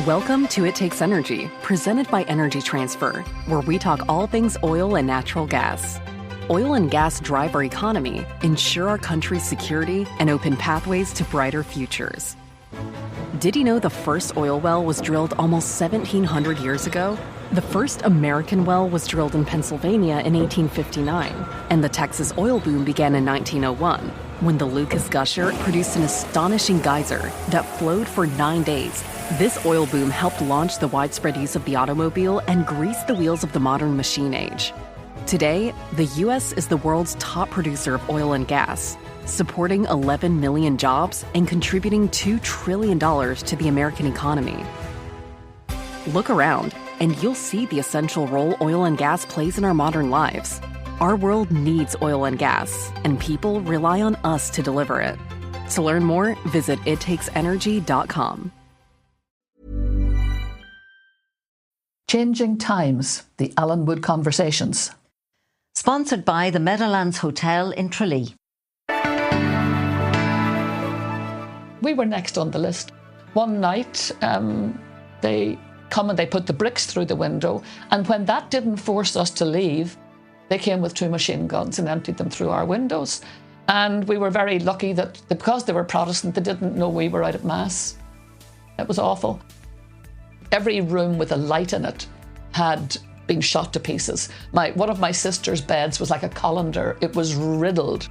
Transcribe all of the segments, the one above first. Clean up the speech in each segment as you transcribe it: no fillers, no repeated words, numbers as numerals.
Welcome to It Takes Energy, presented by Energy Transfer, where we talk all things oil and natural gas. Oil and gas drive our economy, ensure our country's security, and open pathways to brighter futures. Did you know the first oil well was drilled almost 1,700 years ago? The first American well was drilled in Pennsylvania in 1859, and the Texas oil boom began in 1901, when the Lucas Gusher produced an astonishing geyser that flowed for 9 days. This oil boom helped launch the widespread use of the automobile and grease the wheels of the modern machine age. Today, the U.S. is the world's top producer of oil and gas, supporting 11 million jobs and contributing $2 trillion to the American economy. Look around, and you'll see the essential role oil and gas plays in our modern lives. Our world needs oil and gas, and people rely on us to deliver it. To learn more, visit ittakes.energy.com. Changing Times, the Allenwood Conversations. Sponsored by the Meadowlands Hotel in Tralee. We were next on the list. One night, they come and they put the bricks through the window, and when that didn't force us to leave, they came with 2 machine guns and emptied them through our windows. And we were very lucky that because they were Protestant, they didn't know we were out at Mass. It was awful. Every room with a light in it had been shot to pieces. One of my sister's beds was like a colander. It was riddled.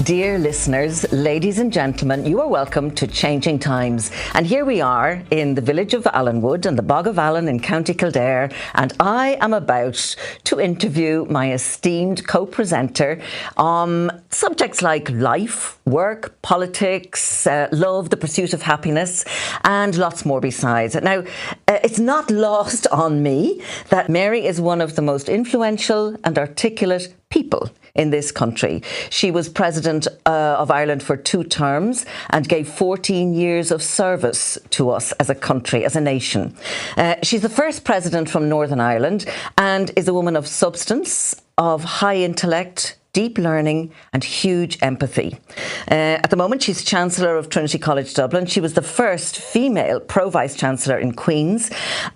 Dear listeners, ladies and gentlemen, you are welcome to Changing Times. And here we are in the village of Allenwood and the Bog of Allen in County Kildare, and I am about to interview my esteemed co-presenter on subjects like life, work, politics, love, the pursuit of happiness, and lots more besides. Now, it's not lost on me that Mary is one of the most influential and articulate people in this country. She was President of Ireland for 2 terms and gave 14 years of service to us as a country, as a nation. She's the first President from Northern Ireland and is a woman of substance, of high intellect, deep learning and huge empathy. At the moment, she's Chancellor of Trinity College Dublin. She was the first female Pro-Vice-Chancellor in Queen's,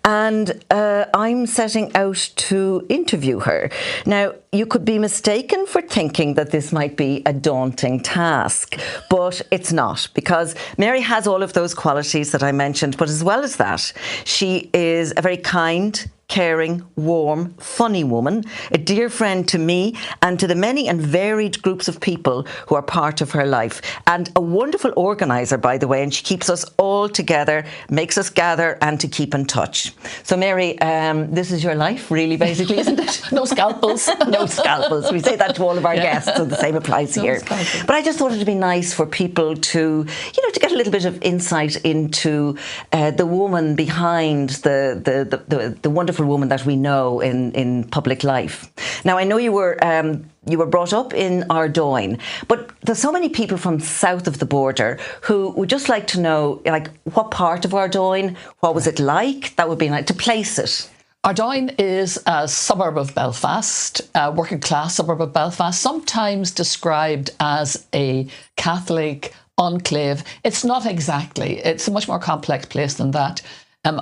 and I'm setting out to interview her. Now, you could be mistaken for thinking that this might be a daunting task, but it's not, because Mary has all of those qualities that I mentioned, but as well as that, she is a very kind, caring, warm, funny woman, a dear friend to me and to the many and varied groups of people who are part of her life, and a wonderful organiser, by the way, and she keeps us all together, makes us gather and to keep in touch. So Mary, this is your life, really, basically, isn't it? No scalpels. No scalpels. We say that to all of our guests, so the same applies here. Scalpels. But I just thought it'd be nice for people to, to get a little bit of insight into the woman behind the wonderful woman that we know in public life. Now, I know you were brought up in Ardoyne, but there's so many people from south of the border who would just like to know, like, what part of Ardoyne, what was it like? That would be nice to place it. Ardoyne is a suburb of Belfast, a working class suburb of Belfast, sometimes described as a Catholic enclave. It's not exactly. It's a much more complex place than that.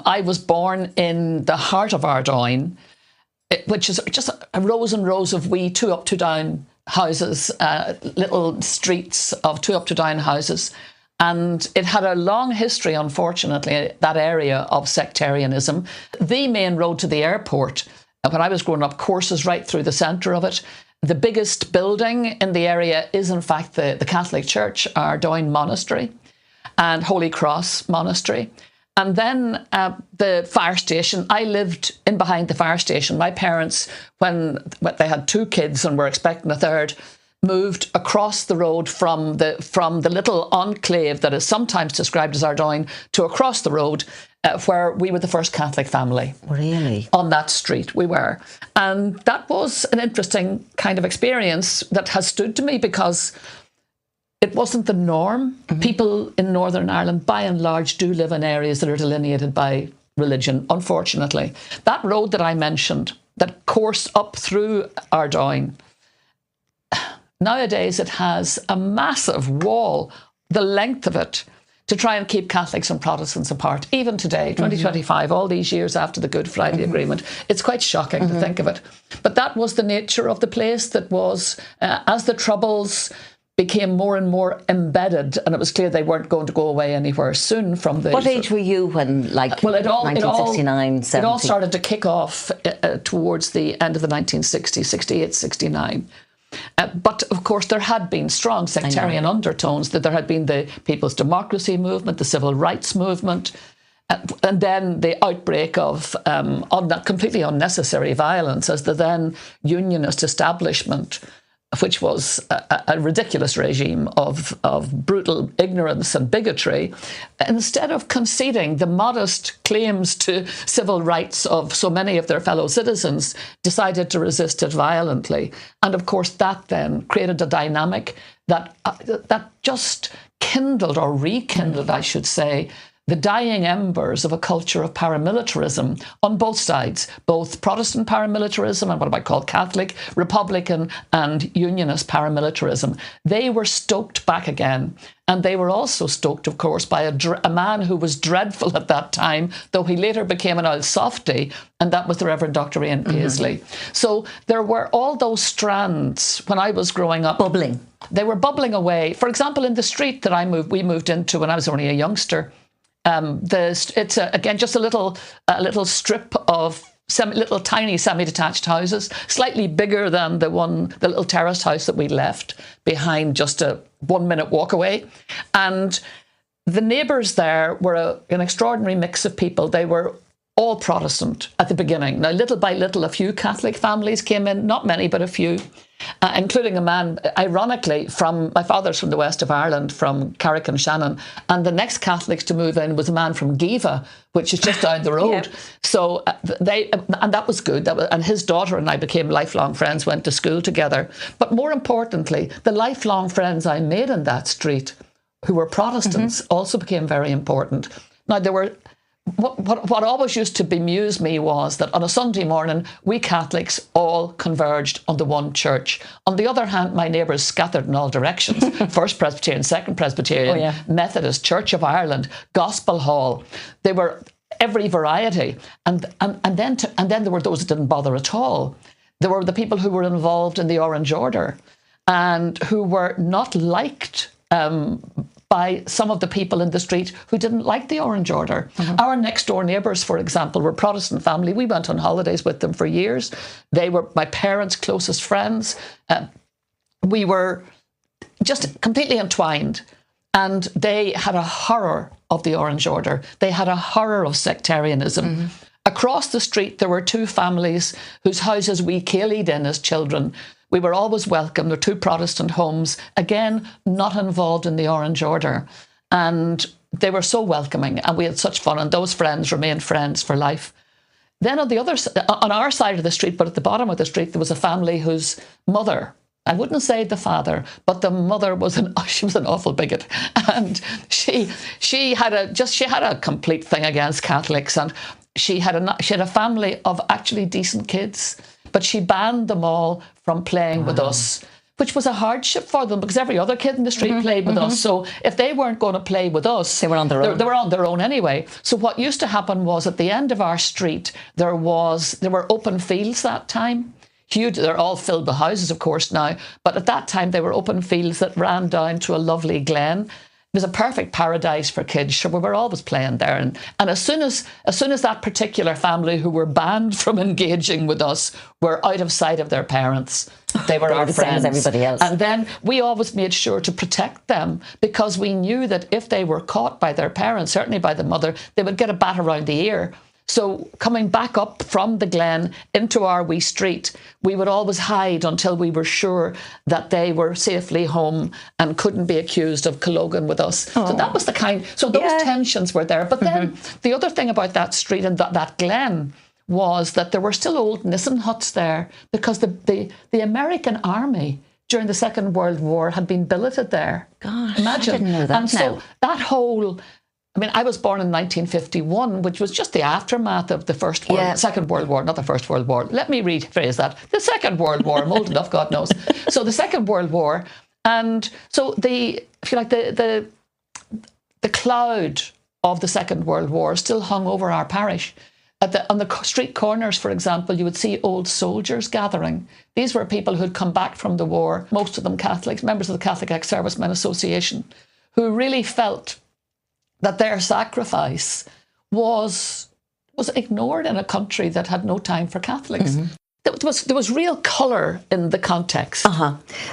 I was born in the heart of Ardoyne, which is just rows and rows of wee 2 up, 2 down houses, little streets of 2 up, 2 down houses. And it had a long history, unfortunately, that area of sectarianism. The main road to the airport, when I was growing up, courses right through the centre of it. The biggest building in the area is, in fact, the Catholic Church, Ardoyne Monastery and Holy Cross Monastery. And then the fire station. I lived in behind the fire station. My parents, when they had 2 kids and were expecting a third, moved across the road from the little enclave that is sometimes described as Ardoyne to across the road, where we were the first Catholic family. Really? On that street we were. And that was an interesting kind of experience that has stood to me because it wasn't the norm. Mm-hmm. People in Northern Ireland, by and large, do live in areas that are delineated by religion, unfortunately. That road that I mentioned, that coursed up through Ardoyne, Nowadays, it has a massive wall, the length of it, to try and keep Catholics and Protestants apart. Even today, 2025, all these years after the Good Friday Agreement, it's quite shocking to think of it. But that was the nature of the place. That was, as the Troubles became more and more embedded, and it was clear they weren't going to go away anywhere soon from the... What age were you when, like, 1969, 70? It all started to kick off towards the end of the 1960s, 68, 69. But, of course, there had been strong sectarian undertones, that there had been the People's Democracy Movement, the Civil Rights Movement, and then the outbreak of completely unnecessary violence as the then Unionist establishment, which was a ridiculous regime of brutal ignorance and bigotry, instead of conceding the modest claims to civil rights of so many of their fellow citizens, decided to resist it violently. And of course, that then created a dynamic that just kindled, or rekindled, I should say, the dying embers of a culture of paramilitarism on both sides, both Protestant paramilitarism and what I might call Catholic, Republican and Unionist paramilitarism. They were stoked back again. And they were also stoked, of course, by a man who was dreadful at that time, though he later became an old softy, and that was the Reverend Dr. Ian Paisley. So there were all those strands when I was growing up. Bubbling. They were bubbling away. For example, in the street that we moved into when I was only a youngster, it's again just a little strip of little tiny semi-detached houses, slightly bigger than the little terraced house that we left behind, just a 1 minute walk away. And the neighbours there were an extraordinary mix of people. They were all Protestant at the beginning. Now, little by little, a few Catholic families came in, not many, but a few, including a man, ironically, my father's from the west of Ireland, from Carrick-on-Shannon, and the next Catholics to move in was a man from Giva, which is just down the road. Yep. So and that was good. And his daughter and I became lifelong friends, went to school together. But more importantly, the lifelong friends I made in that street, who were Protestants, also became very important. Now, there were... What always used to bemuse me was that on a Sunday morning, we Catholics all converged on the one church. On the other hand, my neighbours scattered in all directions. First Presbyterian, Second Presbyterian, Methodist, Church of Ireland, Gospel Hall. They were every variety. And then there were those that didn't bother at all. There were the people who were involved in the Orange Order and who were not liked by some of the people in the street who didn't like the Orange Order. Our next door neighbours, for example, were Protestant family. We went on holidays with them for years. They were my parents' closest friends. We were just completely entwined. And they had a horror of the Orange Order. They had a horror of sectarianism. Across the street, there were two families whose houses we ceilidh in as children. We were always welcome. There were two Protestant homes, again, not involved in the Orange Order. And they were so welcoming, and we had such fun, and those friends remained friends for life. Then on our side of the street, but at the bottom of the street, there was a family whose mother, I wouldn't say the father, but the mother she was an awful bigot. And she had a complete thing against Catholics, and she had a family of actually decent kids, but she banned them all from playing with us, which was a hardship for them because every other kid in the street played with us. So if they weren't going to play with us, they were on their own. They were on their own anyway. So what used to happen was at the end of our street, there were open fields that time. Huge, they're all filled with houses, of course, now. But at that time, they were open fields that ran down to a lovely glen. It was a perfect paradise for kids. So we were always playing there. And as soon as that particular family who were banned from engaging with us were out of sight of their parents, they were our the friends. same as everybody else. And then we always made sure to protect them because we knew that if they were caught by their parents, certainly by the mother, they would get a bat around the ear. So coming back up from the glen into our wee street, we would always hide until we were sure that they were safely home and couldn't be accused of colloguing with us. Oh. So that was so those tensions were there. But then the other thing about that street and that glen was that there were still old Nissen huts there because the American army during the Second World War had been billeted there. Gosh, imagine. I didn't know that. And so that whole I mean, I was born in 1951, which was just the aftermath of the Second World War, not the First World War. Let me rephrase that. The Second World War. I'm old enough, God knows. So the Second World War. And so if you like, the cloud of the Second World War still hung over our parish. On the street corners, for example, you would see old soldiers gathering. These were people who had come back from the war, most of them Catholics, members of the Catholic Ex-Servicemen Association, who really felt that their sacrifice was ignored in a country that had no time for Catholics. Mm-hmm. There was real colour in the context.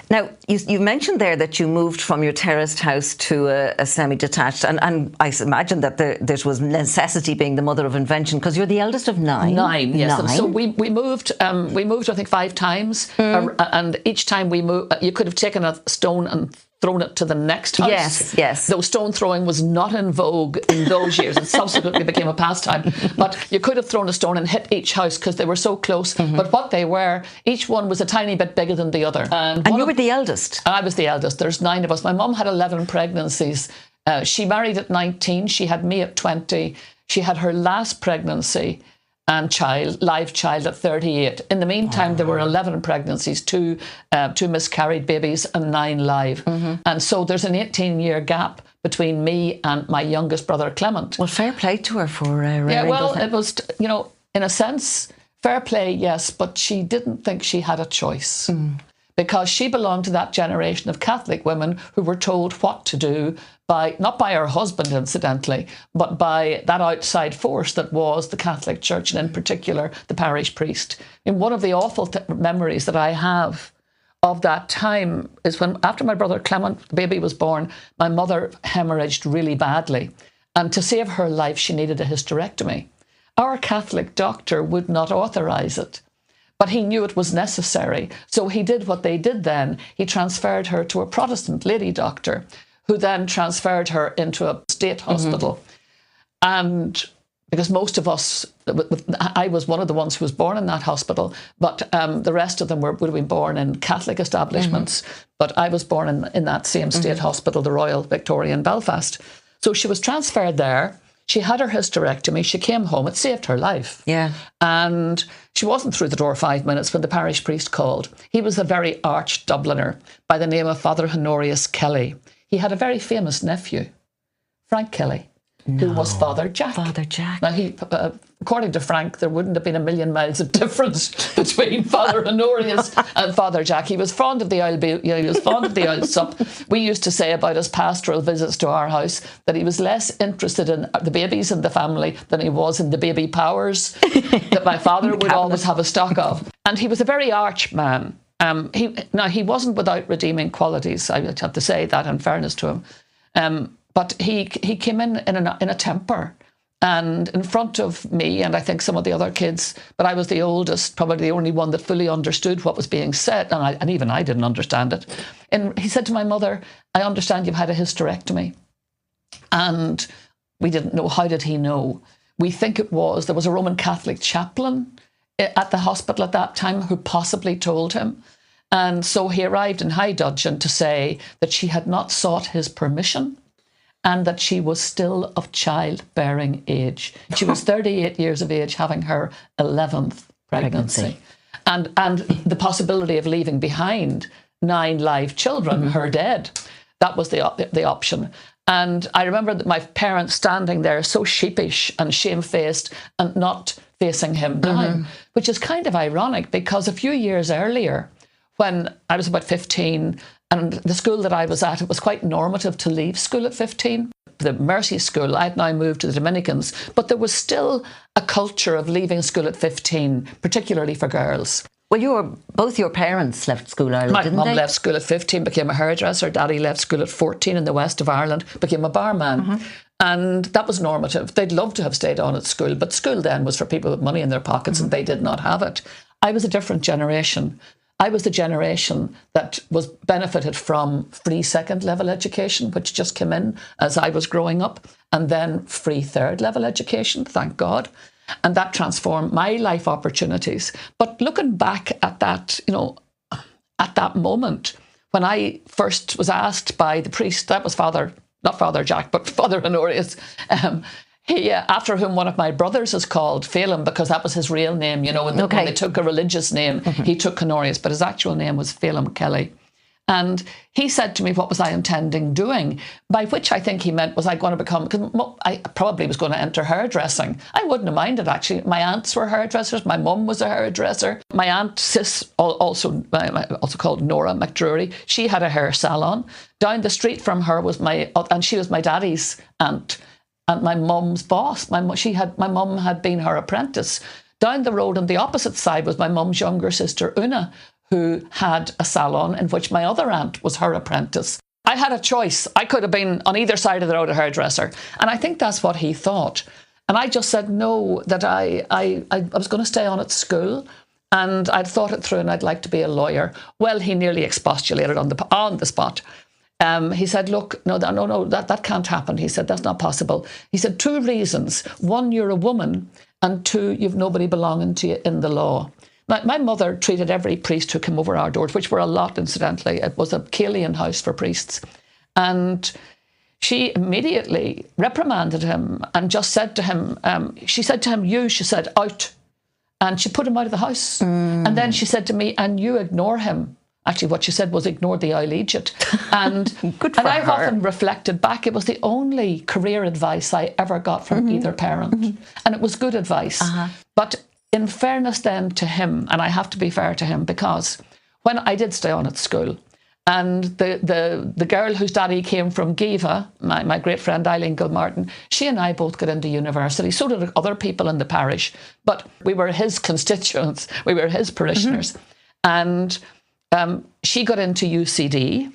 Now, you mentioned there that you moved from your terraced house to a semi-detached, and I imagine that there was necessity being the mother of invention, because you're the eldest of nine. Nine, yes. And so we moved, I think, 5 times, and each time we moved, you could have taken a stone and thrown it to the next house. Yes. Though stone throwing was not in vogue in those years. It subsequently became a pastime. But you could have thrown a stone and hit each house because they were so close. Mm-hmm. But what they were, each one was a tiny bit bigger than the other. And you were the eldest? I was the eldest. There's 9 of us. My mum had 11 pregnancies. She married at 19. She had me at 20. She had her last pregnancy and live child at 38. In the meantime, there were 11 pregnancies, 2 miscarried babies and 9 live. Mm-hmm. And so there's an 18-year gap between me and my youngest brother, Clement. Well, fair play to her for rearing those. It was, in a sense, fair play, yes, but she didn't think she had a choice. Because she belonged to that generation of Catholic women who were told what to do not by her husband, incidentally, but by that outside force that was the Catholic Church, and in particular, the parish priest. And one of the awful memories that I have of that time is when, after my brother Clement, the baby, was born, my mother hemorrhaged really badly. And to save her life, she needed a hysterectomy. Our Catholic doctor would not authorise it, but he knew it was necessary. So he did what they did then. He transferred her to a Protestant lady doctor, who then transferred her into a state hospital. Mm-hmm. And because most of us, I was one of the ones who was born in that hospital, but the rest of them would have been born in Catholic establishments. Mm-hmm. But I was born in that same state hospital, the Royal Victoria in Belfast. So she was transferred there. She had her hysterectomy. She came home. It saved her life. Yeah. And she wasn't through the door 5 minutes when the parish priest called. He was a very arch Dubliner by the name of Father Honorius Kelly. He had a very famous nephew, Frank Kelly, who was Father Jack. Father Jack. Now, according to Frank, there wouldn't have been a million miles of difference between Father Honorius and Father Jack. He was fond of the old sup. We used to say about his pastoral visits to our house that he was less interested in the babies in the family than he was in the baby powers that my father would always have a stock of. And he was a very arch man. He wasn't without redeeming qualities. I have to say that in fairness to him. But he came in a temper, and in front of me and I think some of the other kids, but I was the oldest, probably the only one that fully understood what was being said, and even I didn't understand it. And he said to my mother, "I understand you've had a hysterectomy." And we didn't know. How did he know? We think there was a Roman Catholic chaplain at the hospital at that time who possibly told him. And so he arrived in high dudgeon to say that she had not sought his permission and that she was still of childbearing age. She was 38 years of age, having her 11th pregnancy. And the possibility of leaving behind 9 live children, her dead. That was the option. And I remember that my parents standing there so sheepish and shamefaced and not facing him down, which is kind of ironic because a few years earlier, when I was about 15, and the school that I was at, it was quite normative to leave school at 15. The Mercy School, I'd now moved to the Dominicans, but there was still a culture of leaving school at 15, particularly for girls. Well, both your parents left school early, didn't they? My mum left school at 15, became a hairdresser. Daddy left school at 14 in the west of Ireland, became a barman. And that was normative. They'd love to have stayed on at school, but school then was for people with money in their pockets and they did not have it. I was a different generation. I was the generation that was benefited from free second level education, which just came in as I was growing up, and then free third level education, thank God. And that transformed my life opportunities. But looking back at that, at that moment, when I first was asked by the priest, that was Father not Father Jack, but Father Honorius. He, after whom one of my brothers is called, Phelim, because that was his real name. You know, when they took a religious name, he took Honorius, but his actual name was Phelim Kelly. And he said to me, what was I intending doing? By which I think he meant, was I going to become, because I probably was going to enter hairdressing. I wouldn't have minded, actually. My aunts were hairdressers. My mum was a hairdresser. My aunt, Sis, also called Nora McDrury, she had a hair salon. Down the street from her was and she was my daddy's aunt and my mum's boss. My mum had been her apprentice. Down the road on the opposite side was my mum's younger sister, Una, who had a salon in which my other aunt was her apprentice. I had a choice. I could have been on either side of the road a hairdresser. And I think that's what he thought. And I just said no, that I was going to stay on at school. And I'd thought it through and I'd like to be a lawyer. Well, he nearly expostulated on the spot. He said, look, no, that can't happen. He said, that's not possible. He said, 2 reasons. 1, you're a woman. And 2, you've nobody belonging to you in the law. My mother treated every priest who came over our doors, which were a lot, incidentally. It was a Calian house for priests. And she immediately reprimanded him and just said to him, she said, out. And she put him out of the house. And then she said to me, and you ignore him. Actually, what she said was ignore the Alleged. And, Good for I've her. often reflected back, it was the only career advice I ever got from either parent. And it was good advice. But in fairness then to him, and I have to be fair to him, because when I did stay on at school, and the girl whose daddy came from Giva, my great friend Eileen Gilmartin, she and I both got into university. So did other people in the parish. But we were his constituents. We were his parishioners. And she got into UCD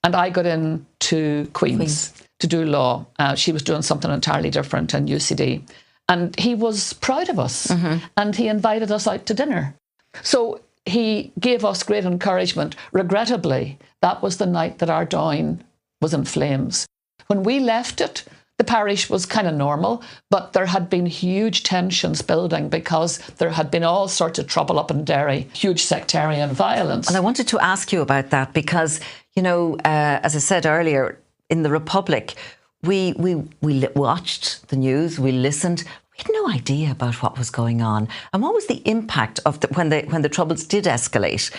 and I got into Queen's to do law. She was doing something entirely different in UCD. And he was proud of us and he invited us out to dinner. So he gave us great encouragement. Regrettably, that was the night that our down was in flames. When we left it, the parish was kind of normal, but there had been huge tensions building because there had been all sorts of trouble up in Derry, huge sectarian violence. And I wanted to ask you about that because, you know, as I said earlier, in the Republic, we watched the news, we listened. We had no idea about what was going on. And what was the impact of when the troubles did escalate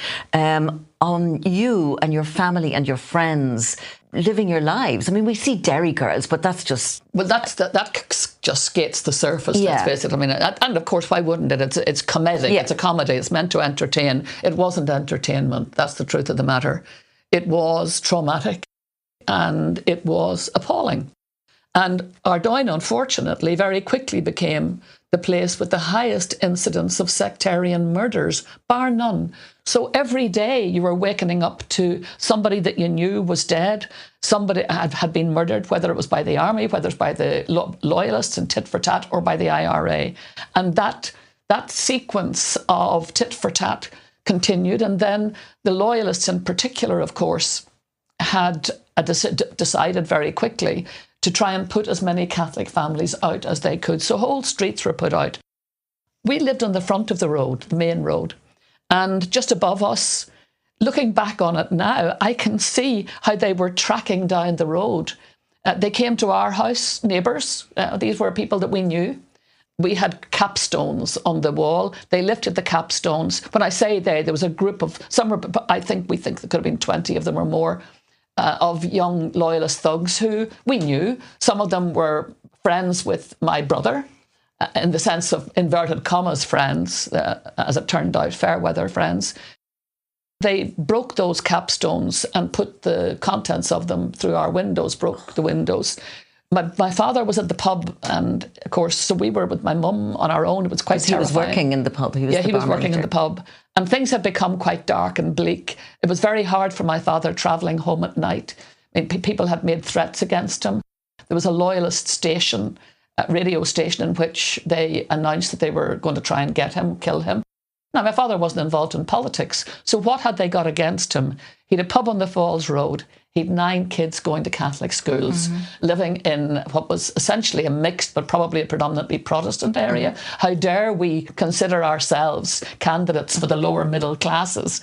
on you and your family and your friends living your lives? I mean, we see Derry girls, but that's just... Well, that just skates the surface, let's face it. I mean, and of course, why wouldn't it? It's comedic, it's a comedy, it's meant to entertain. It wasn't entertainment, that's the truth of the matter. It was traumatic and it was appalling. And Ardoyne, unfortunately, very quickly became the place with the highest incidence of sectarian murders, bar none. So every day you were waking up to somebody that you knew was dead, somebody had been murdered, whether it was by the army, whether it's by the loyalists and tit for tat, or by the IRA. And that sequence of tit for tat continued. And then the loyalists in particular, of course, had decided very quickly to try and put as many Catholic families out as they could. So whole streets were put out. We lived on the front of the road, the main road, and just above us, looking back on it now, I can see how they were tracking down the road. They came to our house, neighbours. These were people that we knew. We had capstones on the wall. They lifted the capstones. When I say there was a group of, we think there could have been 20 of them or more, of young loyalist thugs who we knew. Some of them were friends with my brother, in the sense of inverted commas friends, as it turned out, fair weather friends. They broke those capstones and put the contents of them through our windows, broke the windows. My father was at the pub, and of course, so we were with my mum on our own. It was quite terrifying. He was working in the pub. He was working in the pub. And things had become quite dark and bleak. It was very hard for my father travelling home at night. I mean, people had made threats against him. There was a loyalist station, a radio station, in which they announced that they were going to try and get him, kill him. Now, my father wasn't involved in politics, so what had they got against him? He had a pub on the Falls Road. He'd 9 kids going to Catholic schools, living in what was essentially a mixed but probably a predominantly Protestant area. How dare we consider ourselves candidates for the lower middle classes?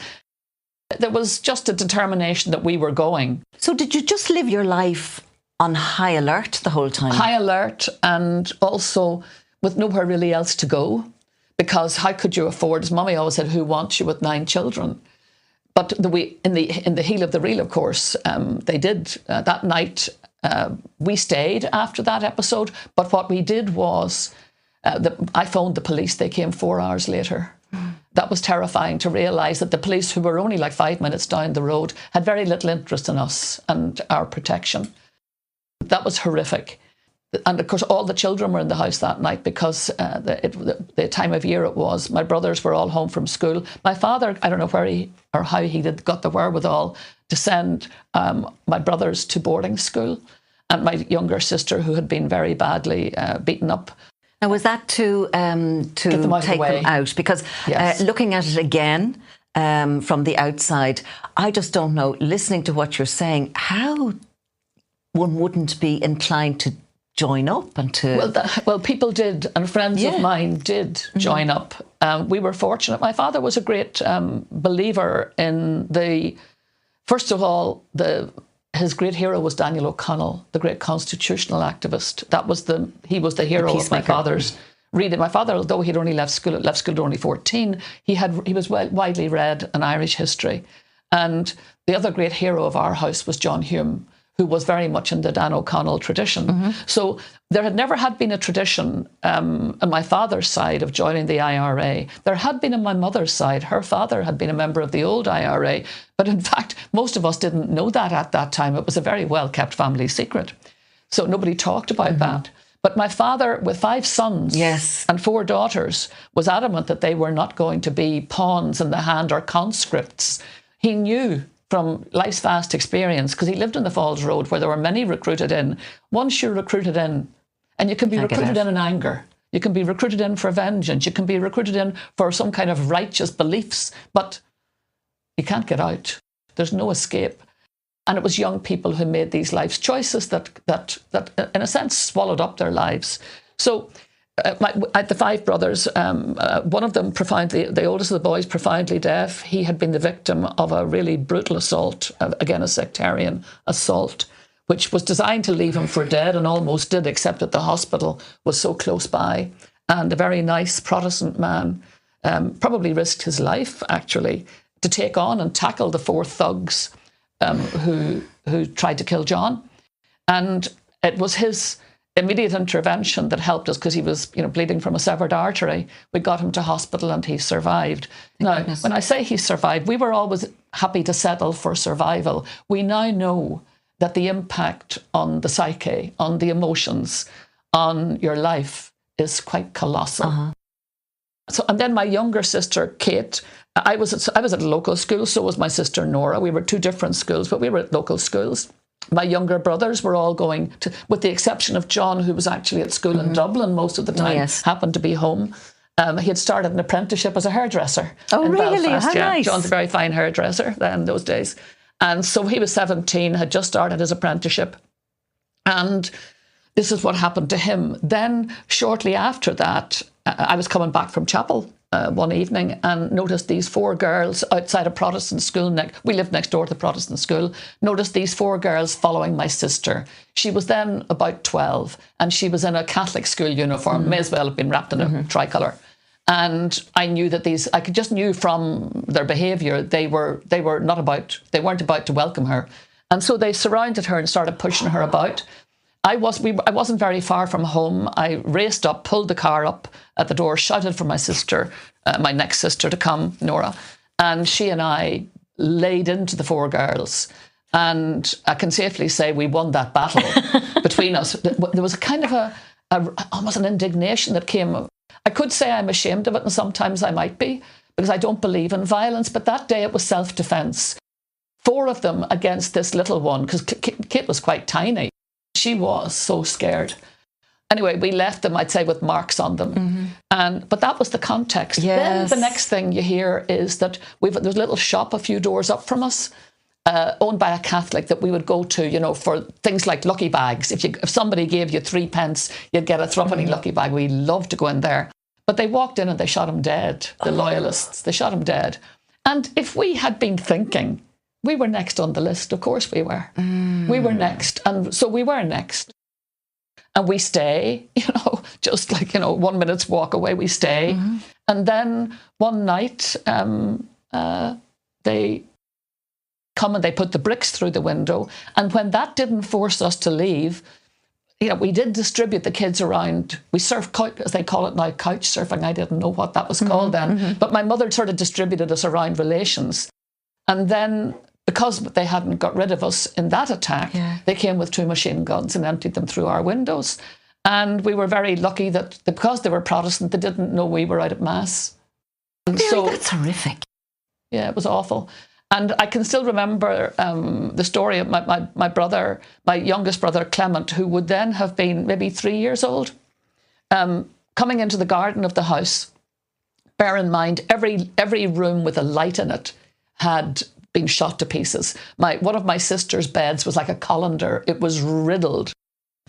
There was just a determination that we were going. So did you just live your life on high alert the whole time. High alert, and also with nowhere really else to go, because how could you afford, as Mummy always said, who wants you with 9 children? But in the heel of the reel, of course, they did. That night, we stayed after that episode. But what we did was, I phoned the police. They came 4 hours later. That was terrifying, to realise that the police, who were only like 5 minutes down the road, had very little interest in us and our protection. That was horrific. And of course, all the children were in the house that night, because the time of year it was. My brothers were all home from school. My father, I don't know where or how he got the wherewithal to send my brothers to boarding school, and my younger sister, who had been very badly beaten up. Now, was that to take them out? Because yes. Looking at it again from the outside, I just don't know, listening to what you're saying, how one wouldn't be inclined to join up and to... Well, people did, and friends of mine did join up. We were fortunate. My father was a great believer in first of all, his great hero was Daniel O'Connell, the great constitutional activist. He was the hero of my father's reading. My father, although he'd only left school at only 14, he was widely read in Irish history. And the other great hero of our house was John Hume, who was very much in the Dan O'Connell tradition. So there had never been a tradition on my father's side of joining the IRA. There had been on my mother's side. Her father had been a member of the old IRA. But in fact, most of us didn't know that at that time. It was a very well-kept family secret. So nobody talked about that. But my father, with 5 sons and 4 daughters, was adamant that they were not going to be pawns in the hand or conscripts. He knew from life's vast experience, because he lived in the Falls Road, where there were many recruited in. Once you're recruited in, and you can be recruited in anger, you can be recruited in for vengeance, you can be recruited in for some kind of righteous beliefs, but you can't get out. There's no escape. And it was young people who made these life's choices that in a sense swallowed up their lives. So the 5 brothers, one of them the oldest of the boys, profoundly deaf. He had been the victim of a really brutal assault, again a sectarian assault, which was designed to leave him for dead, and almost did, except that the hospital was so close by. And a very nice Protestant man probably risked his life, actually, to take on and tackle the 4 thugs who tried to kill John. And it was his immediate intervention that helped us, because he was, bleeding from a severed artery. We got him to hospital and he survived. Now, when I say he survived, we were always happy to settle for survival. We now know that the impact on the psyche, on the emotions, on your life is quite colossal. So, and then my younger sister, Kate, I was at a local school, so was my sister Nora. We were 2 different schools, but we were at local schools. My younger brothers were all going to, with the exception of John, who was actually at school in Dublin most of the time, happened to be home. He had started an apprenticeship as a hairdresser. Oh, really? Belfast. How nice. John's a very fine hairdresser in those days. And so he was 17, had just started his apprenticeship. And this is what happened to him. Then, shortly after that, I was coming back from chapel one evening and noticed these 4 girls outside a Protestant school. We lived next door to the Protestant school. Noticed these 4 girls following my sister. She was then about 12, and she was in a Catholic school uniform. May as well have been wrapped in a tricolour. And I knew that I just knew from their behaviour they weren't about to welcome her. And so they surrounded her and started pushing her about. I wasn't very far from home. I raced up, pulled the car up at the door, shouted for my sister, my next sister, to come, Nora. And she and I laid into the 4 girls. And I can safely say we won that battle between us. There was a kind of almost an indignation that came. I could say I'm ashamed of it, and sometimes I might be, because I don't believe in violence. But that day it was self-defence. 4 of them against this little one, because Kit was quite tiny. She was so scared. Anyway, we left them, I'd say, with marks on them. But that was the context. Then the next thing you hear is that there's a little shop a few doors up from us, owned by a Catholic, that we would go to, for things like lucky bags. If somebody gave you 3 pence, you'd get a threepenny lucky bag. We loved to go in there. But they walked in and they shot him dead, the loyalists. They shot him dead. And if we had been thinking we were next on the list. Of course we were. We were next. And so we were next. And we stay, just like, 1 minute's walk away, we stay. And then one night, they come and they put the bricks through the window. And when that didn't force us to leave, we did distribute the kids around. We surf, as they call it now, couch surfing. I didn't know what that was called then. But my mother sort of distributed us around relations. And then, because they hadn't got rid of us in that attack, they came with 2 machine guns and emptied them through our windows. And we were very lucky that because they were Protestant, they didn't know we were out at Mass. And Mary, that's horrific. Yeah, it was awful. And I can still remember the story of my brother, my youngest brother, Clement, who would then have been maybe 3 years old, coming into the garden of the house. Bear in mind, every room with a light in it had been shot to pieces. One of my sister's beds was like a colander. It was riddled,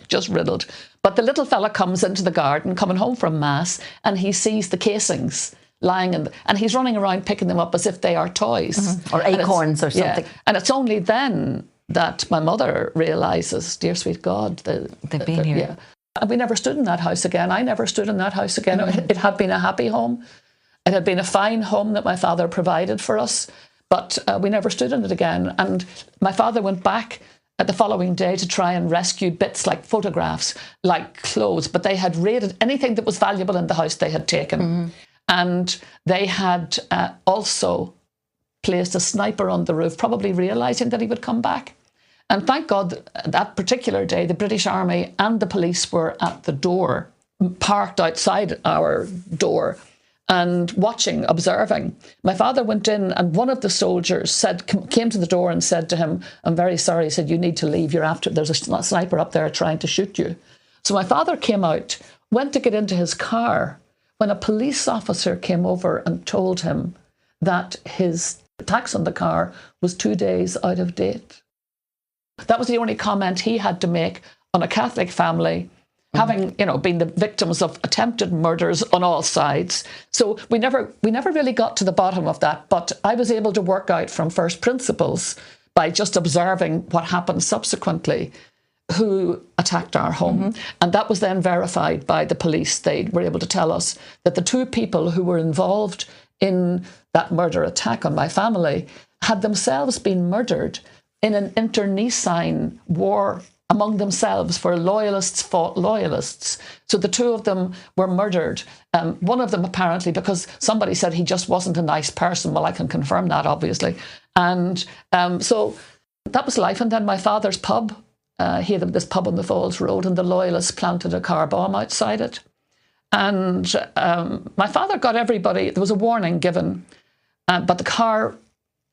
just riddled. But the little fella comes into the garden, coming home from Mass, and he sees the casings lying and he's running around picking them up as if they are toys. Or acorns or something. Yeah. And it's only then that my mother realises, dear sweet God, they've been here. Yeah. And we never stood in that house again. I never stood in that house again. It had been a happy home. It had been a fine home that my father provided for us. But we never stood in it again. And my father went back the following day to try and rescue bits like photographs, like clothes. But they had raided anything that was valuable in the house they had taken. And they had also placed a sniper on the roof, probably realising that he would come back. And thank God that particular day, the British Army and the police were at the door, parked outside our door, and watching, observing. My father went in and one of the soldiers came to the door and said to him, I'm very sorry, he said, you need to leave, there's a sniper up there trying to shoot you. So my father came out, went to get into his car, when a police officer came over and told him that his tax on the car was 2 days out of date. That was the only comment he had to make on a Catholic family, having, been the victims of attempted murders on all sides. So we never really got to the bottom of that. But I was able to work out from first principles by just observing what happened subsequently, who attacked our home. And that was then verified by the police. They were able to tell us that the 2 people who were involved in that murder attack on my family had themselves been murdered in an internecine war among themselves, where loyalists fought loyalists. So the 2 of them were murdered. One of them apparently, because somebody said he just wasn't a nice person. Well, I can confirm that, obviously. And so that was life. And then my father's pub, he had this pub on the Falls Road, and the loyalists planted a car bomb outside it. And my father got everybody, there was a warning given, but the car,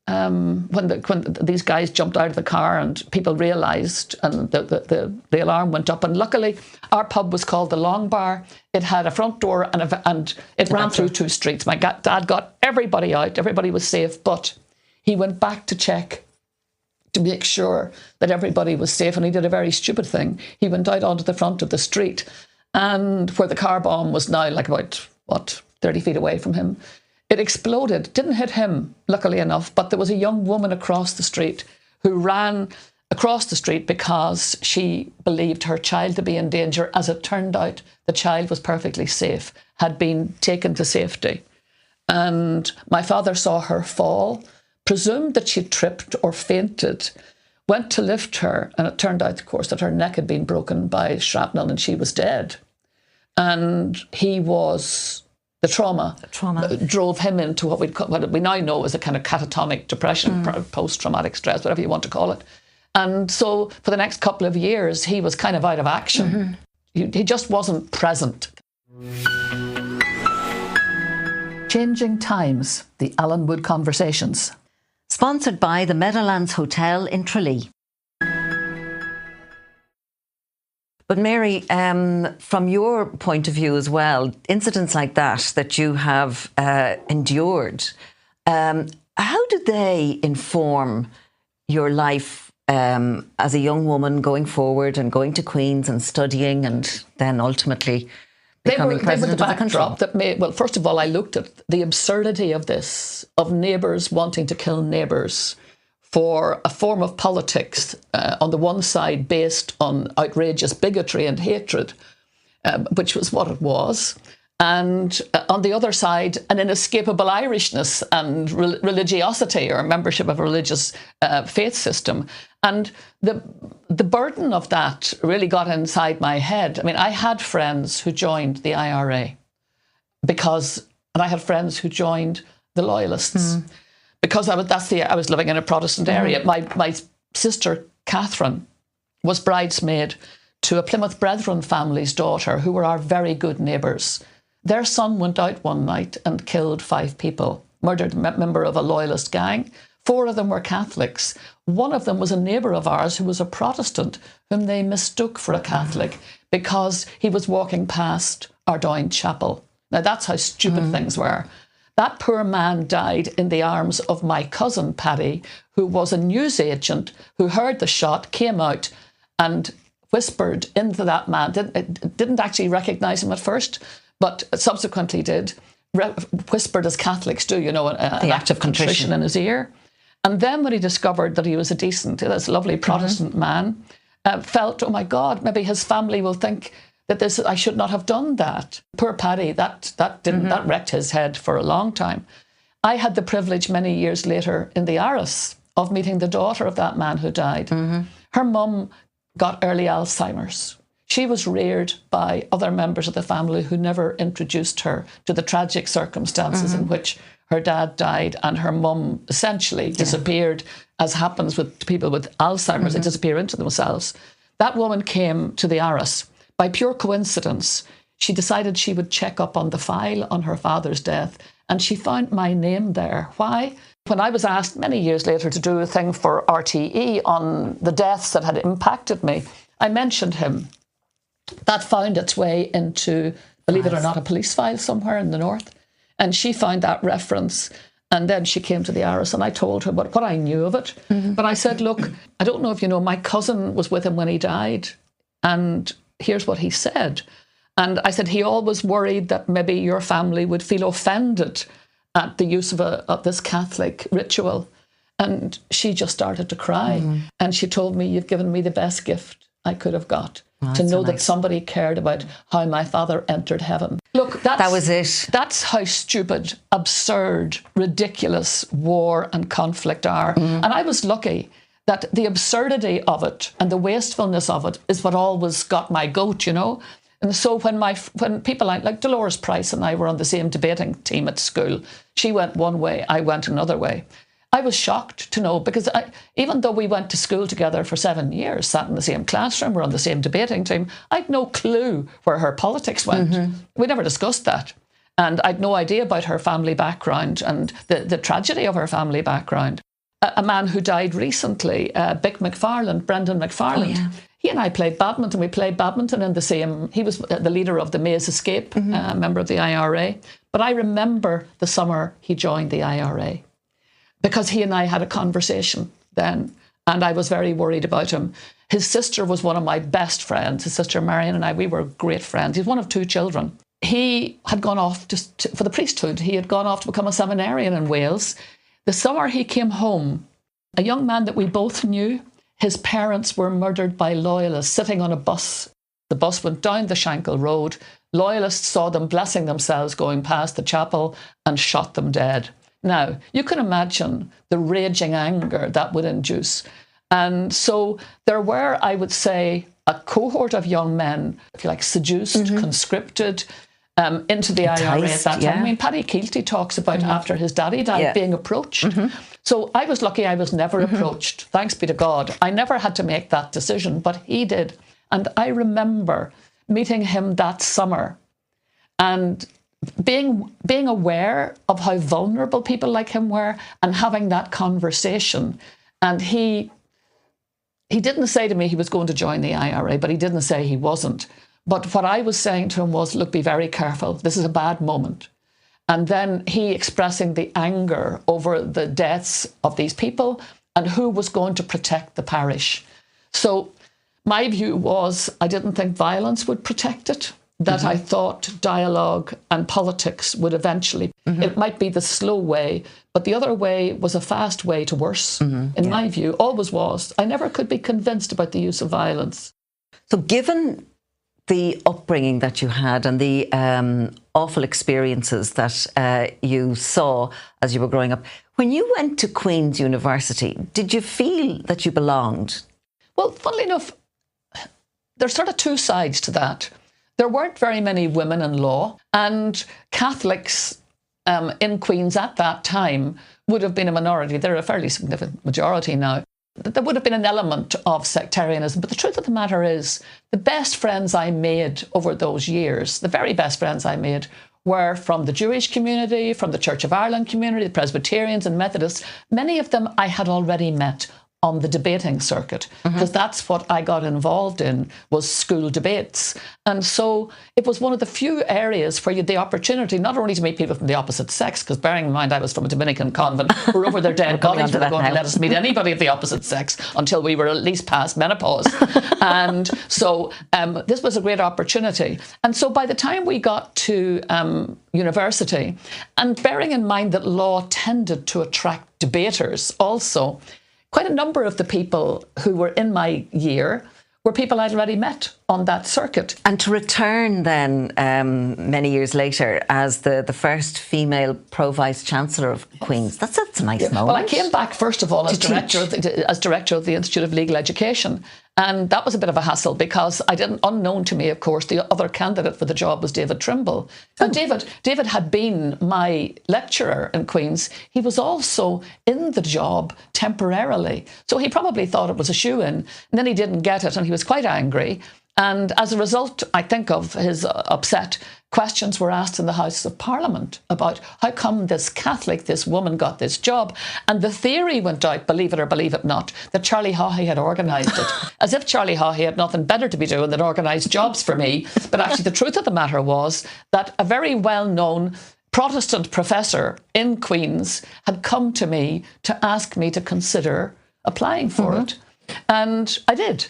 when these guys jumped out of the car and people realised, and the alarm went up, and luckily our pub was called the Long Bar. It had a front door and it ran through 2 streets. My dad got everybody out, everybody was safe, but he went back to check to make sure that everybody was safe, and he did a very stupid thing. He went out onto the front of the street, and where the car bomb was now like about, 30 feet away from him, it exploded. Didn't hit him, luckily enough, but there was a young woman across the street who ran across the street because she believed her child to be in danger. As it turned out, the child was perfectly safe, had been taken to safety. And my father saw her fall, presumed that she tripped or fainted, went to lift her, and it turned out, of course, that her neck had been broken by shrapnel and she was dead. And the trauma drove him into what we now know as a kind of catatonic depression, post-traumatic stress, whatever you want to call it. And so for the next couple of years, he was kind of out of action. He just wasn't present. Changing Times, the Allenwood Conversations. Sponsored by the Meadowlands Hotel in Tralee. But Mary, from your point of view as well, incidents like that you have endured, how did they inform your life as a young woman going forward and going to Queen's and studying and then ultimately becoming president of the country? Well, first of all, I looked at the absurdity of this, of neighbours wanting to kill neighbours for a form of politics on the one side based on outrageous bigotry and hatred, which was what it was, and on the other side, an inescapable Irishness and religiosity, or membership of a religious faith system. And the burden of that really got inside my head. I mean, I had friends who joined the IRA and I had friends who joined the Loyalists because I was living in a Protestant area. My sister Catherine was bridesmaid to a Plymouth Brethren family's daughter, who were our very good neighbours. Their son went out one night and killed 5 people, murdered a member of a Loyalist gang. 4 of them were Catholics. One of them was a neighbour of ours who was a Protestant, whom they mistook for a Catholic because he was walking past Ardoyne Chapel. Now, that's how stupid things were. That poor man died in the arms of my cousin, Paddy, who was a newsagent who heard the shot, came out and whispered into that man, didn't actually recognise him at first, but subsequently did, whispered as Catholics do, an act of contrition in his ear. And then when he discovered that he was this lovely Protestant man, felt, oh my God, maybe his family will think that I should not have done that. Poor Paddy, that wrecked his head for a long time. I had the privilege many years later in the Aras of meeting the daughter of that man who died. Her mum got early Alzheimer's. She was reared by other members of the family who never introduced her to the tragic circumstances in which her dad died, and her mum essentially disappeared, as happens with people with Alzheimer's. They disappear into themselves. That woman came to the Aras. By pure coincidence, she decided she would check up on the file on her father's death, and she found my name there. Why? When I was asked many years later to do a thing for RTE on the deaths that had impacted me, I mentioned him. That found its way into, believe it or not, a police file somewhere in the north. And she found that reference. And then she came to the Aras, and I told her what I knew of it. But I said, look, I don't know if you know, my cousin was with him when he died. And here's what he said. And I said, he always worried that maybe your family would feel offended at the use of this Catholic ritual. And she just started to cry. And she told me, you've given me the best gift I could have got. Oh, to know that somebody cared about how my father entered heaven. Look, that was it. That's how stupid, absurd, ridiculous war and conflict are. And I was lucky that the absurdity of it and the wastefulness of it is what always got my goat, And so when people like Dolores Price and I were on the same debating team at school, she went one way, I went another way. I was shocked to know, because even though we went to school together for 7 years, sat in the same classroom, we're on the same debating team, I'd no clue where her politics went. We never discussed that. And I'd no idea about her family background and the tragedy of her family background. A man who died recently, Brendan McFarland, he and I played badminton. We played badminton in the same, he was the leader of the Maze Escape, member of the IRA. But I remember the summer he joined the IRA, because he and I had a conversation then, and I was very worried about him. His sister was one of my best friends. His sister Marion and I, we were great friends. He's one of 2 children. He had gone off for the priesthood. He had gone off to become a seminarian in Wales. The summer he came home, a young man that we both knew, his parents were murdered by Loyalists sitting on a bus. The bus went down the Shankill Road. Loyalists saw them blessing themselves going past the chapel and shot them dead. Now, you can imagine the raging anger that would induce. And so there were, I would say, a cohort of young men, if you like, seduced, conscripted into the IRA at that time. I mean, Paddy Keelty talks about after his daddy died being approached. So I was lucky I was never approached, thanks be to God. I never had to make that decision, but he did. And I remember meeting him that summer and being aware of how vulnerable people like him were and having that conversation. And he didn't say to me he was going to join the IRA, but he didn't say he wasn't. But what I was saying to him was, look, be very careful. This is a bad moment. And then he expressing the anger over the deaths of these people and who was going to protect the parish. So my view was, I didn't think violence would protect it. that I thought dialogue and politics would eventually, it might be the slow way, but the other way was a fast way to worse, in my view, always was. I never could be convinced about the use of violence. So given the upbringing that you had and the awful experiences that you saw as you were growing up, when you went to Queen's University, did you feel that you belonged? Well, funnily enough, there's sort of two sides to that. There weren't very many women in law, and Catholics in Queen's at that time would have been a minority. They're a fairly significant majority now. There would have been an element of sectarianism. But the truth of the matter is, the best friends I made over those years, the very best friends I made, were from the Jewish community, from the Church of Ireland community, the Presbyterians and Methodists. Many of them I had already met on the debating circuit, because that's what I got involved in, was school debates. And so it was one of the few areas where you had the opportunity not only to meet people from the opposite sex, because bearing in mind I was from a Dominican convent, who were over their dead bodies, they were going to let us meet anybody of the opposite sex until we were at least past menopause. And so this was a great opportunity. And so by the time we got to university, and bearing in mind that law tended to attract debaters also, quite a number of the people who were in my year were people I'd already met on that circuit. And to return then many years later as the first female Pro-Vice-Chancellor of Queen's, that's a nice moment. Well, I came back first of all as director of the Institute of Legal Education. And that was a bit of a hassle because unknown to me, of course, the other candidate for the job was David Trimble. Now, David had been my lecturer in Queen's. He was also in the job temporarily. So he probably thought it was a shoo-in. And then he didn't get it and he was quite angry. And as a result, I think, of his upset, questions were asked in the House of Parliament about how come this Catholic, this woman, got this job. And the theory went out, believe it or believe it not, that Charlie Haughey had organised it. As if Charlie Haughey had nothing better to be doing than organise jobs for me. But actually the truth of the matter was that a very well-known Protestant professor in Queen's had come to me to ask me to consider applying for it. And I did.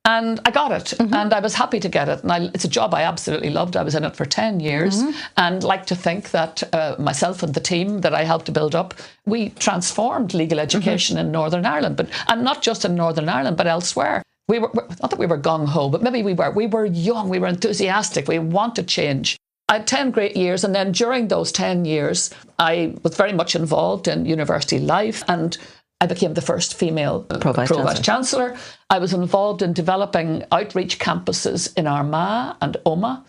And I got it, and I was happy to get it. And it's a job I absolutely loved. I was in it for 10 years, and like to think that myself and the team that I helped to build up, we transformed legal education in Northern Ireland, and not just in Northern Ireland, but elsewhere. We were, not that we were gung-ho, but maybe we were. We were young, we were enthusiastic, we wanted change. I had 10 great years, and then during those 10 years, I was very much involved in university life, and I became the first female Pro-Vice-Chancellor. I was involved in developing outreach campuses in Armagh and Omagh.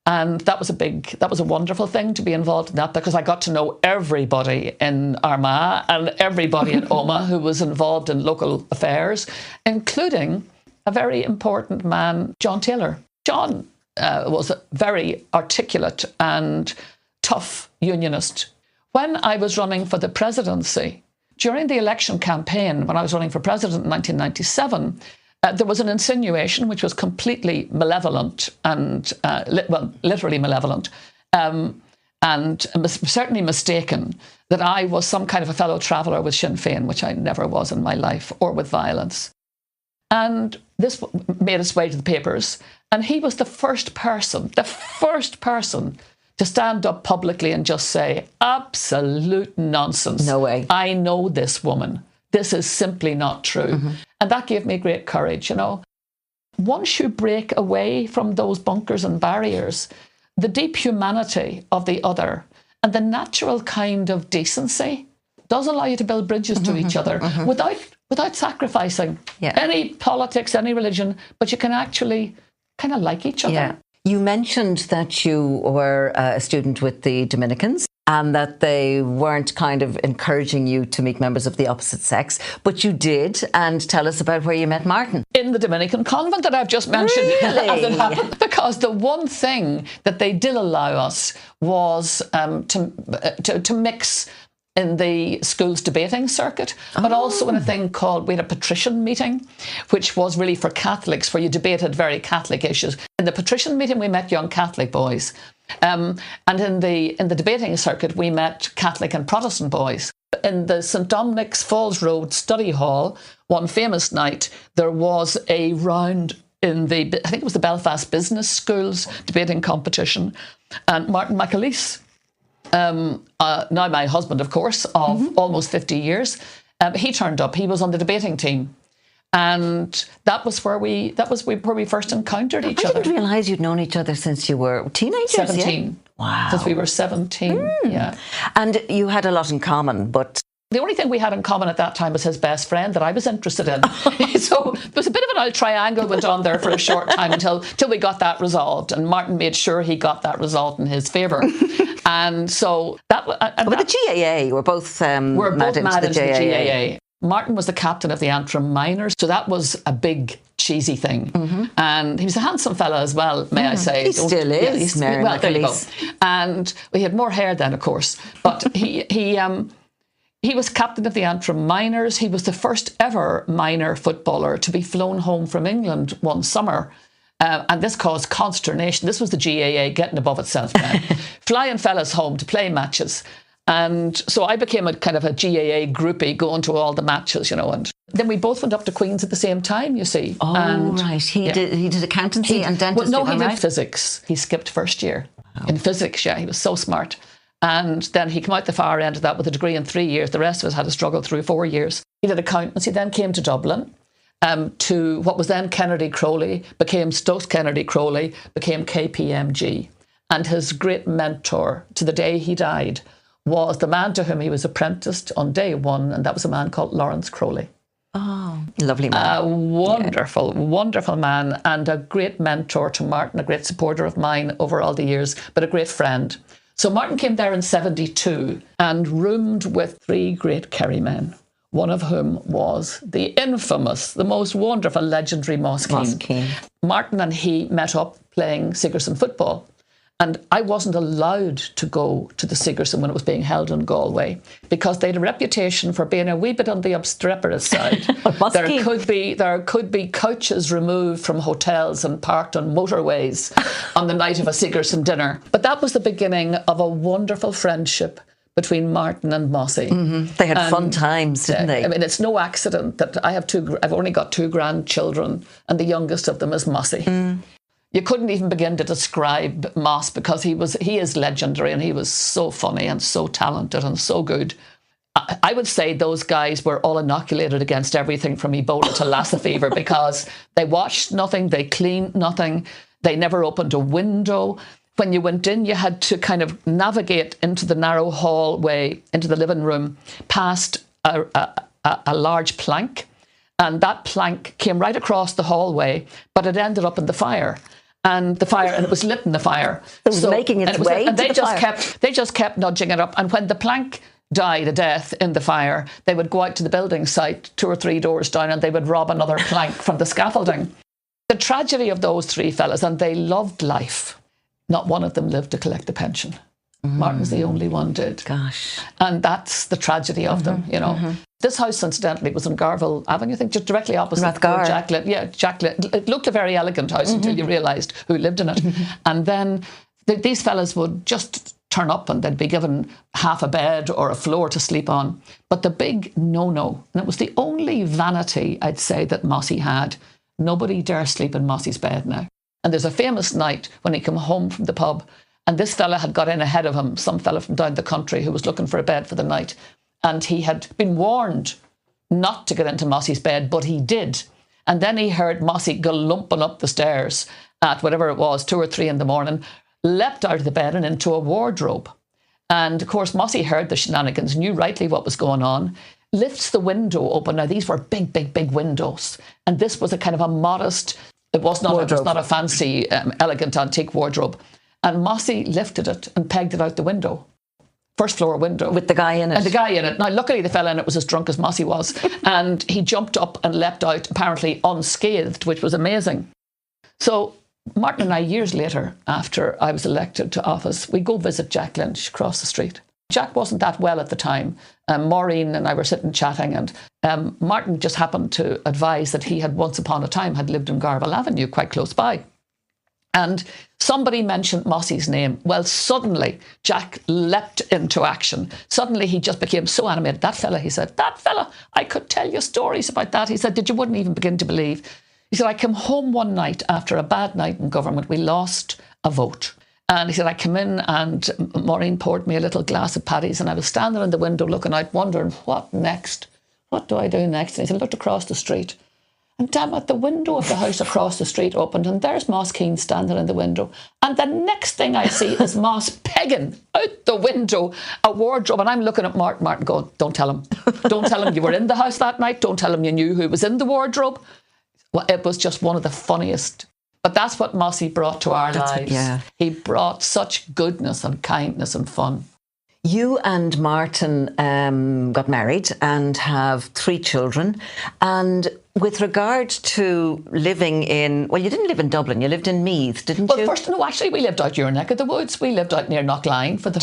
And that was a wonderful thing to be involved in that, because I got to know everybody in Armagh and everybody in Omagh who was involved in local affairs, including a very important man, John Taylor. John was a very articulate and tough unionist. When I was running for the presidency, during the election campaign, when I was running for president in 1997, there was an insinuation which was completely malevolent and, literally malevolent, and certainly mistaken, that I was some kind of a fellow traveller with Sinn Féin, which I never was in my life, or with violence. And this made its way to the papers. And he was the first person to stand up publicly and just say, absolute nonsense. No way. I know this woman. This is simply not true. And that gave me great courage, you know. Once you break away from those bunkers and barriers, the deep humanity of the other and the natural kind of decency does allow you to build bridges to each other without sacrificing any politics, any religion, but you can actually kind of like each other. Yeah. You mentioned that you were a student with the Dominicans and that they weren't kind of encouraging you to meet members of the opposite sex, but you did. And tell us about where you met Martin. In the Dominican convent that I've just mentioned. Really? As it happened. Because the one thing that they did allow us was to mix in the school's debating circuit, but also in a thing called, we had a patrician meeting, which was really for Catholics, where you debated very Catholic issues. In the patrician meeting, we met young Catholic boys. And in the debating circuit, we met Catholic and Protestant boys. In the St Dominic's Falls Road study hall, one famous night, there was a round in I think it was the Belfast Business School's debating competition. And Martin McAleese, now my husband, of course, of almost 50 years, he turned up. He was on the debating team. And that was where we first encountered each other. I didn't realise you'd known each other since you were teenagers. 17. Yeah? Wow. Since we were 17, yeah. And you had a lot in common, but... The only thing we had in common at that time was his best friend that I was interested in. So there was a bit of an old triangle went on there for a short time until we got that resolved. And Martin made sure he got that resolved in his favour. And so that... But the GAA, we're both mad into the GAA. Martin was the captain of the Antrim Miners, so that was a big, cheesy thing. And he was a handsome fella as well, may I say. He still is, Mary well, there you go. McAleese. And we had more hair then, of course. But he was captain of the Antrim Miners. He was the first ever minor footballer to be flown home from England one summer. And this caused consternation. This was the GAA getting above itself then. Flying fellas home to play matches. And so I became a kind of a GAA groupie going to all the matches, and then we both went up to Queen's at the same time, you see. Oh, and, right. He did accountancy and dentistry. Well, no, he did physics. He skipped first year in physics, yeah. He was so smart. And then he came out the far end of that with a degree in 3 years. The rest of us had to struggle through 4 years. He did accountancy, then came to Dublin, to what was then Kennedy Crowley, became Stokes Kennedy Crowley, became KPMG. And his great mentor to the day he died was the man to whom he was apprenticed on day one, and that was a man called Lawrence Crowley. Oh, lovely man. A wonderful man, and a great mentor to Martin, a great supporter of mine over all the years, but a great friend. So Martin came there in 72 and roomed with 3 great Kerry men, one of whom was the infamous, the most wonderful, legendary Moss Keane. Martin and he met up playing Sigerson football. And I wasn't allowed to go to the Sigerson when it was being held in Galway because they had a reputation for being a wee bit on the obstreperous side. There could be couches removed from hotels and parked on motorways on the night of a Sigerson dinner. But that was the beginning of a wonderful friendship between Martin and Mossy. They had fun times, didn't they? I mean, it's no accident that I've only got 2 grandchildren, and the youngest of them is Mossy. You couldn't even begin to describe Moss because he is legendary, and he was so funny and so talented and so good. I would say those guys were all inoculated against everything from Ebola to Lassa fever because they washed nothing, they cleaned nothing, they never opened a window. When you went in, you had to kind of navigate into the narrow hallway, into the living room, past a large plank. And that plank came right across the hallway, but it ended up in the fire. And it was lit in the fire. It was making its way to the fire. They just kept nudging it up. And when the plank died a death in the fire, they would go out to the building site 2 or 3 doors down, and they would rob another plank from the scaffolding. The tragedy of those 3 fellas, and they loved life. Not one of them lived to collect a pension. Martin's the only one did. Gosh. And that's the tragedy of them, This house, incidentally, was on Garville Avenue, I think, just directly opposite Rathgar. Jacqueline. Yeah, Jacqueline. It looked a very elegant house until you realised who lived in it. And then these fellas would just turn up and they'd be given half a bed or a floor to sleep on. But the big no-no, and it was the only vanity, I'd say, that Mossy had, nobody dare sleep in Mossy's bed now. And there's a famous night when he came home from the pub, and this fella had got in ahead of him, some fella from down the country who was looking for a bed for the night. And he had been warned not to get into Mossy's bed, but he did. And then he heard Mossy galumping up the stairs at whatever it was, 2 or 3 in the morning, leapt out of the bed and into a wardrobe. And of course, Mossy heard the shenanigans, knew rightly what was going on, lifts the window open. Now, these were big, big, big windows. And this was a kind of a modest, it was not a fancy, elegant antique wardrobe. And Mossy lifted it and pegged it out the window. First floor window. With the guy in it. And the guy in it. Now, luckily, the fella in it was as drunk as Mossy was. And he jumped up and leapt out, apparently unscathed, which was amazing. So Martin and I, years later, after I was elected to office, we go visit Jack Lynch across the street. Jack wasn't that well at the time. Maureen and I were sitting chatting, and Martin just happened to advise that he had once upon a time had lived in Garville Avenue, quite close by. And somebody mentioned Mossy's name. Well, suddenly Jack leapt into action. Suddenly he just became so animated. That fella, he said, that fella, I could tell you stories about that. He said that you wouldn't even begin to believe. He said, I came home one night after a bad night in government. We lost a vote. And he said, I came in and Maureen poured me a little glass of paddies, and I was standing in the window looking out, wondering, what next? What do I do next? And he said, looked across the street. And damn it, the window of the house across the street opened, and there's Moss Keane standing in the window. And the next thing I see is Moss pegging out the window a wardrobe. And I'm looking at Martin going, don't tell him. Don't tell him you were in the house that night. Don't tell him you knew who was in the wardrobe. Well, it was just one of the funniest. But that's what Mossy brought to our lives. Yeah. He brought such goodness and kindness and fun. You and Martin got married and have 3 children. And with regard to living in, well, you didn't live in Dublin, you lived in Meath, didn't you? Well, actually, we lived out your neck of the woods. We lived out near Knockline for the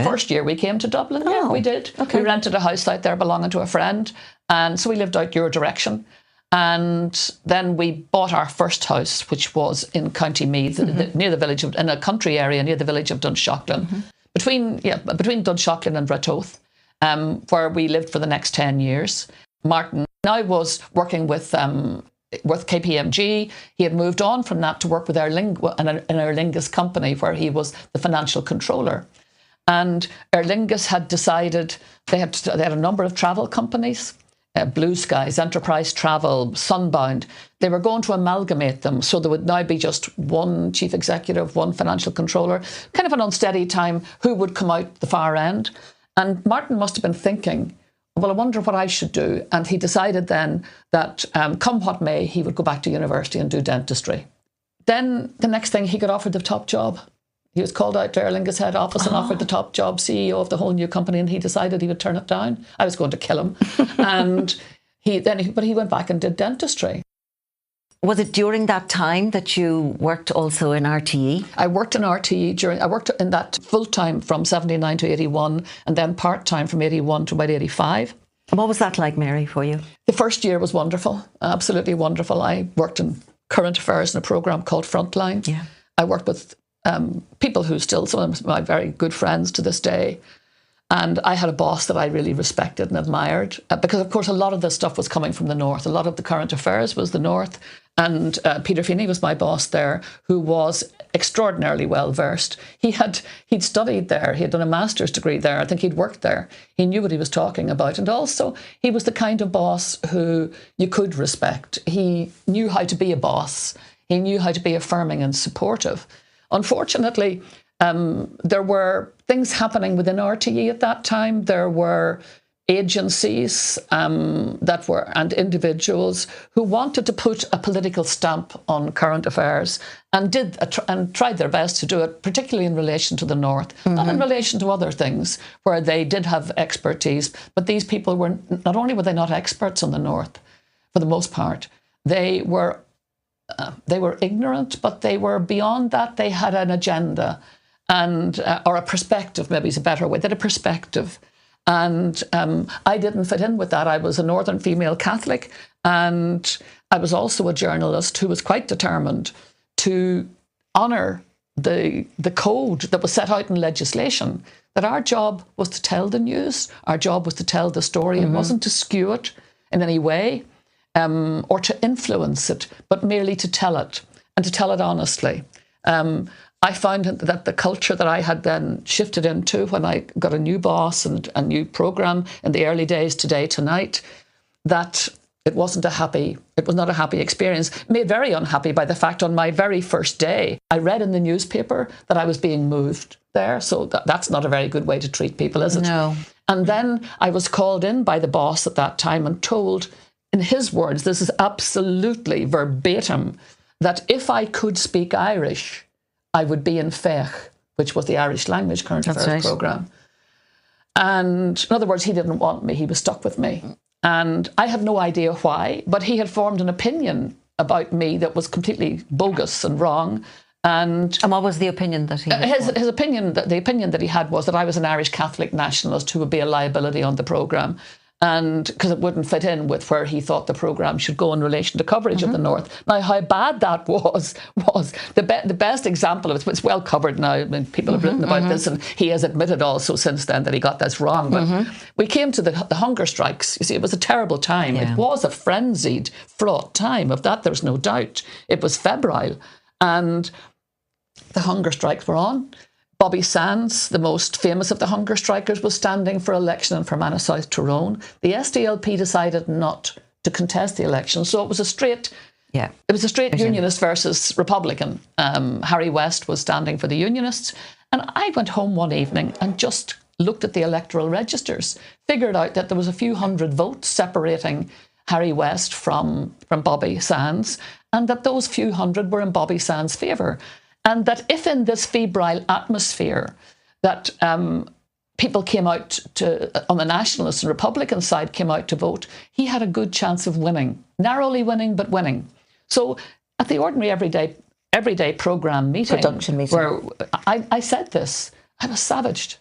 first year we came to Dublin. Oh, yeah, we did. Okay. We rented a house out there belonging to a friend. And so we lived out your direction. And then we bought our first house, which was in County Meath, near the village of, in a country area near the village of Dunshaughlin, between Dunshaughlin and Ratoath, where we lived for the next 10 years. Martin now was working with KPMG. He had moved on from that to work with Aer Lingus company, where he was the financial controller. And Aer Lingus had decided they had a number of travel companies. Blue Skies, Enterprise Travel, Sunbound, they were going to amalgamate them, so there would now be just one chief executive, one financial controller, kind of an unsteady time, who would come out the far end. And Martin must have been thinking, well, I wonder what I should do. And he decided then that come what may, he would go back to university and do dentistry. Then the next thing, he got offered the top job. He was called out to Aer Lingus head office and offered the top job, CEO of the whole new company, and he decided he would turn it down. I was going to kill him. And he went back and did dentistry. Was it during that time that you worked also in RTE? I worked in RTE I worked in that full-time from 79 to 81, and then part-time from 81 to about 85. And what was that like, Mary, for you? The first year was wonderful, absolutely wonderful. I worked in current affairs in a programme called Frontline. Yeah. I worked with people who still, some of my very good friends to this day. And I had a boss that I really respected and admired because, of course, a lot of this stuff was coming from the north. A lot of the current affairs was the north. And Peter Feeney was my boss there, who was extraordinarily well versed. He'd studied there. He had done a master's degree there. I think he'd worked there. He knew what he was talking about. And also, he was the kind of boss who you could respect. He knew how to be a boss. He knew how to be affirming and supportive. Unfortunately, there were things happening within RTE at that time. There were agencies and individuals who wanted to put a political stamp on current affairs and tried their best to do it, particularly in relation to the north, not in relation to other things where they did have expertise. But these people were not only were they not experts on the north, for the most part, they were ignorant, but they were beyond that. They had an agenda and or a perspective, maybe is a better way. They had a perspective. And I didn't fit in with that. I was a Northern female Catholic, and I was also a journalist who was quite determined to honour the code that was set out in legislation, that our job was to tell the news, our job was to tell the story. It wasn't to skew it in any way. Or to influence it, but merely to tell it, and to tell it honestly. I found that the culture that I had then shifted into when I got a new boss and a new programme in the early days, Today Tonight, that it was not a happy experience. Made very unhappy by the fact on my very first day, I read in the newspaper that I was being moved there. So that's not a very good way to treat people, is it? No. And then I was called in by the boss at that time and told, in his words, this is absolutely verbatim, that if I could speak Irish, I would be in FECH, which was the Irish language current affairs programme. And in other words, he didn't want me. He was stuck with me. And I had no idea why, but he had formed an opinion about me that was completely bogus and wrong. And what was the opinion that he had? His opinion, the opinion that he had was that I was an Irish Catholic nationalist who would be a liability on the programme. and because it wouldn't fit in with where he thought the programme should go in relation to coverage of the North. Now, how bad that was the best example of it. It's well covered now. I mean, people have written about this, and he has admitted also since then that he got this wrong. But we came to the hunger strikes. You see, it was a terrible time. Yeah. It was a frenzied, fraught time. Of that, there's no doubt. It was febrile, and the hunger strikes were on. Bobby Sands, the most famous of the hunger strikers, was standing for election in Fermanagh South Tyrone. The SDLP decided not to contest the election, so it was a straight Unionist versus Republican. Harry West was standing for the Unionists, and I went home one evening and just looked at the electoral registers, figured out that there was a few hundred votes separating Harry West from Bobby Sands, and that those few hundred were in Bobby Sands' favour. And that if in this febrile atmosphere that people came out on the nationalist and Republican side came out to vote, he had a good chance of winning. Narrowly winning, but winning. So at the ordinary everyday programme meeting, production meeting, where I said this, I was savaged.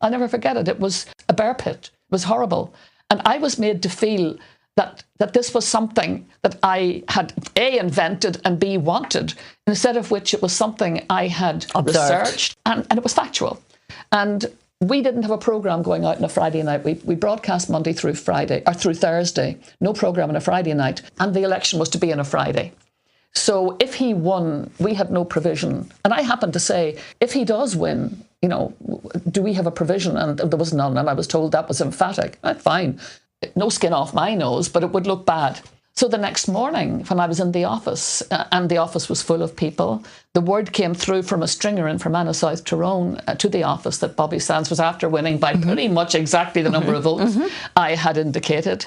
I'll never forget it. It was a bear pit. It was horrible. And I was made to feel that this was something that I had A, invented, and B, wanted, instead of which it was something I had researched, and it was factual. And we didn't have a programme going out on a Friday night. We broadcast Monday through Friday, or through Thursday, no programme on a Friday night, and the election was to be on a Friday. So if he won, we had no provision. And I happened to say, if he does win, do we have a provision? And there was none, and I was told that was emphatic. Fine. No skin off my nose, but it would look bad. So the next morning, when I was in the office, and the office was full of people, the word came through from a stringer in Fermanagh South Tyrone to the office that Bobby Sands was after winning by pretty much exactly the number of votes I had indicated.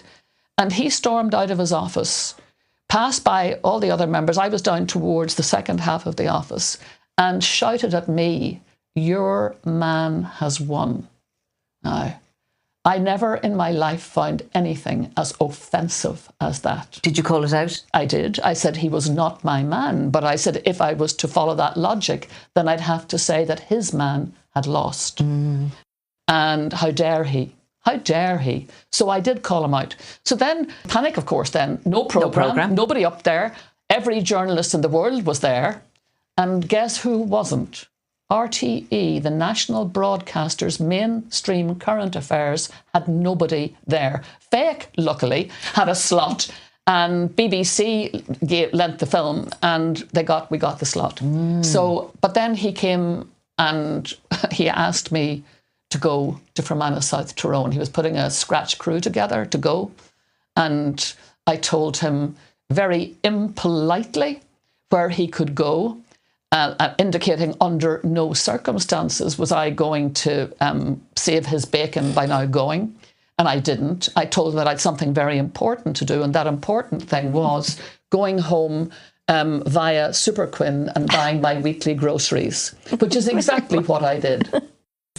And he stormed out of his office, passed by all the other members. I was down towards the second half of the office, and shouted at me, "Your man has won." Now, I never in my life found anything as offensive as that. Did you call it out? I did. I said he was not my man, but I said if I was to follow that logic, then I'd have to say that his man had lost. And how dare he? How dare he? So I did call him out. So then, panic, of course, then. No programme, nobody up there. Every journalist in the world was there. And guess who wasn't? RTE, the national broadcaster's mainstream current affairs, had nobody there. Fake, luckily, had a slot, and BBC lent the film, and we got the slot. So, but then he came and he asked me to go to Fermanagh South Tyrone. He was putting a scratch crew together to go, and I told him very impolitely where he could go. Indicating under no circumstances was I going to save his bacon by now going. And I didn't. I told him that I had something very important to do. And that important thing was going home via Superquinn and buying my weekly groceries, which is exactly what I did.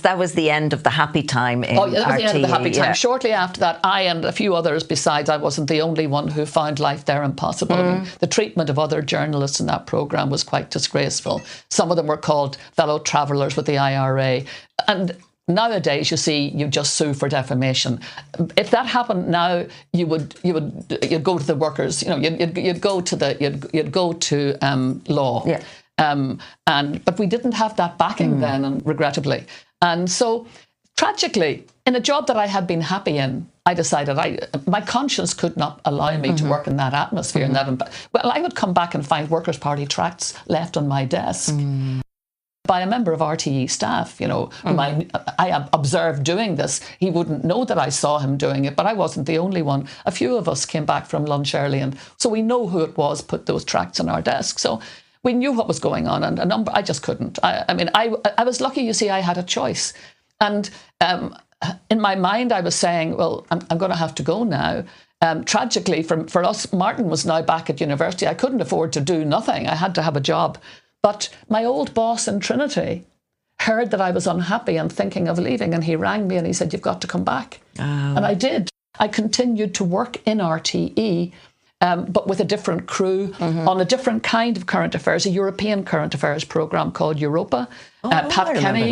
That was the end of the happy time in RTE. That was the end of the happy time. Yeah. Shortly after that, I and a few others besides, I wasn't the only one who found life there impossible. I mean, the treatment of other journalists in that programme was quite disgraceful. Some of them were called fellow travellers with the IRA. And nowadays, you see, you just sue for defamation. If that happened now, you'd go to the workers. You'd go to law. Yeah. But we didn't have that backing then, and regrettably. And so, tragically, in a job that I had been happy in, I decided my conscience could not allow me to work in that atmosphere. Well, I would come back and find Workers' Party tracts left on my desk by a member of RTE staff, whom I observed doing this. He wouldn't know that I saw him doing it, but I wasn't the only one. A few of us came back from lunch early, and so we know who it was put those tracts on our desk. So we knew what was going on, and I just couldn't. I was lucky, you see, I had a choice. And in my mind, I was saying, well, I'm going to have to go now. Tragically, for us, Martin was now back at university. I couldn't afford to do nothing. I had to have a job. But my old boss in Trinity heard that I was unhappy and thinking of leaving, and he rang me and he said, "You've got to come back." And I did. I continued to work in RTE but with a different crew on a different kind of current affairs, a European current affairs programme called Europa. Pat Kenny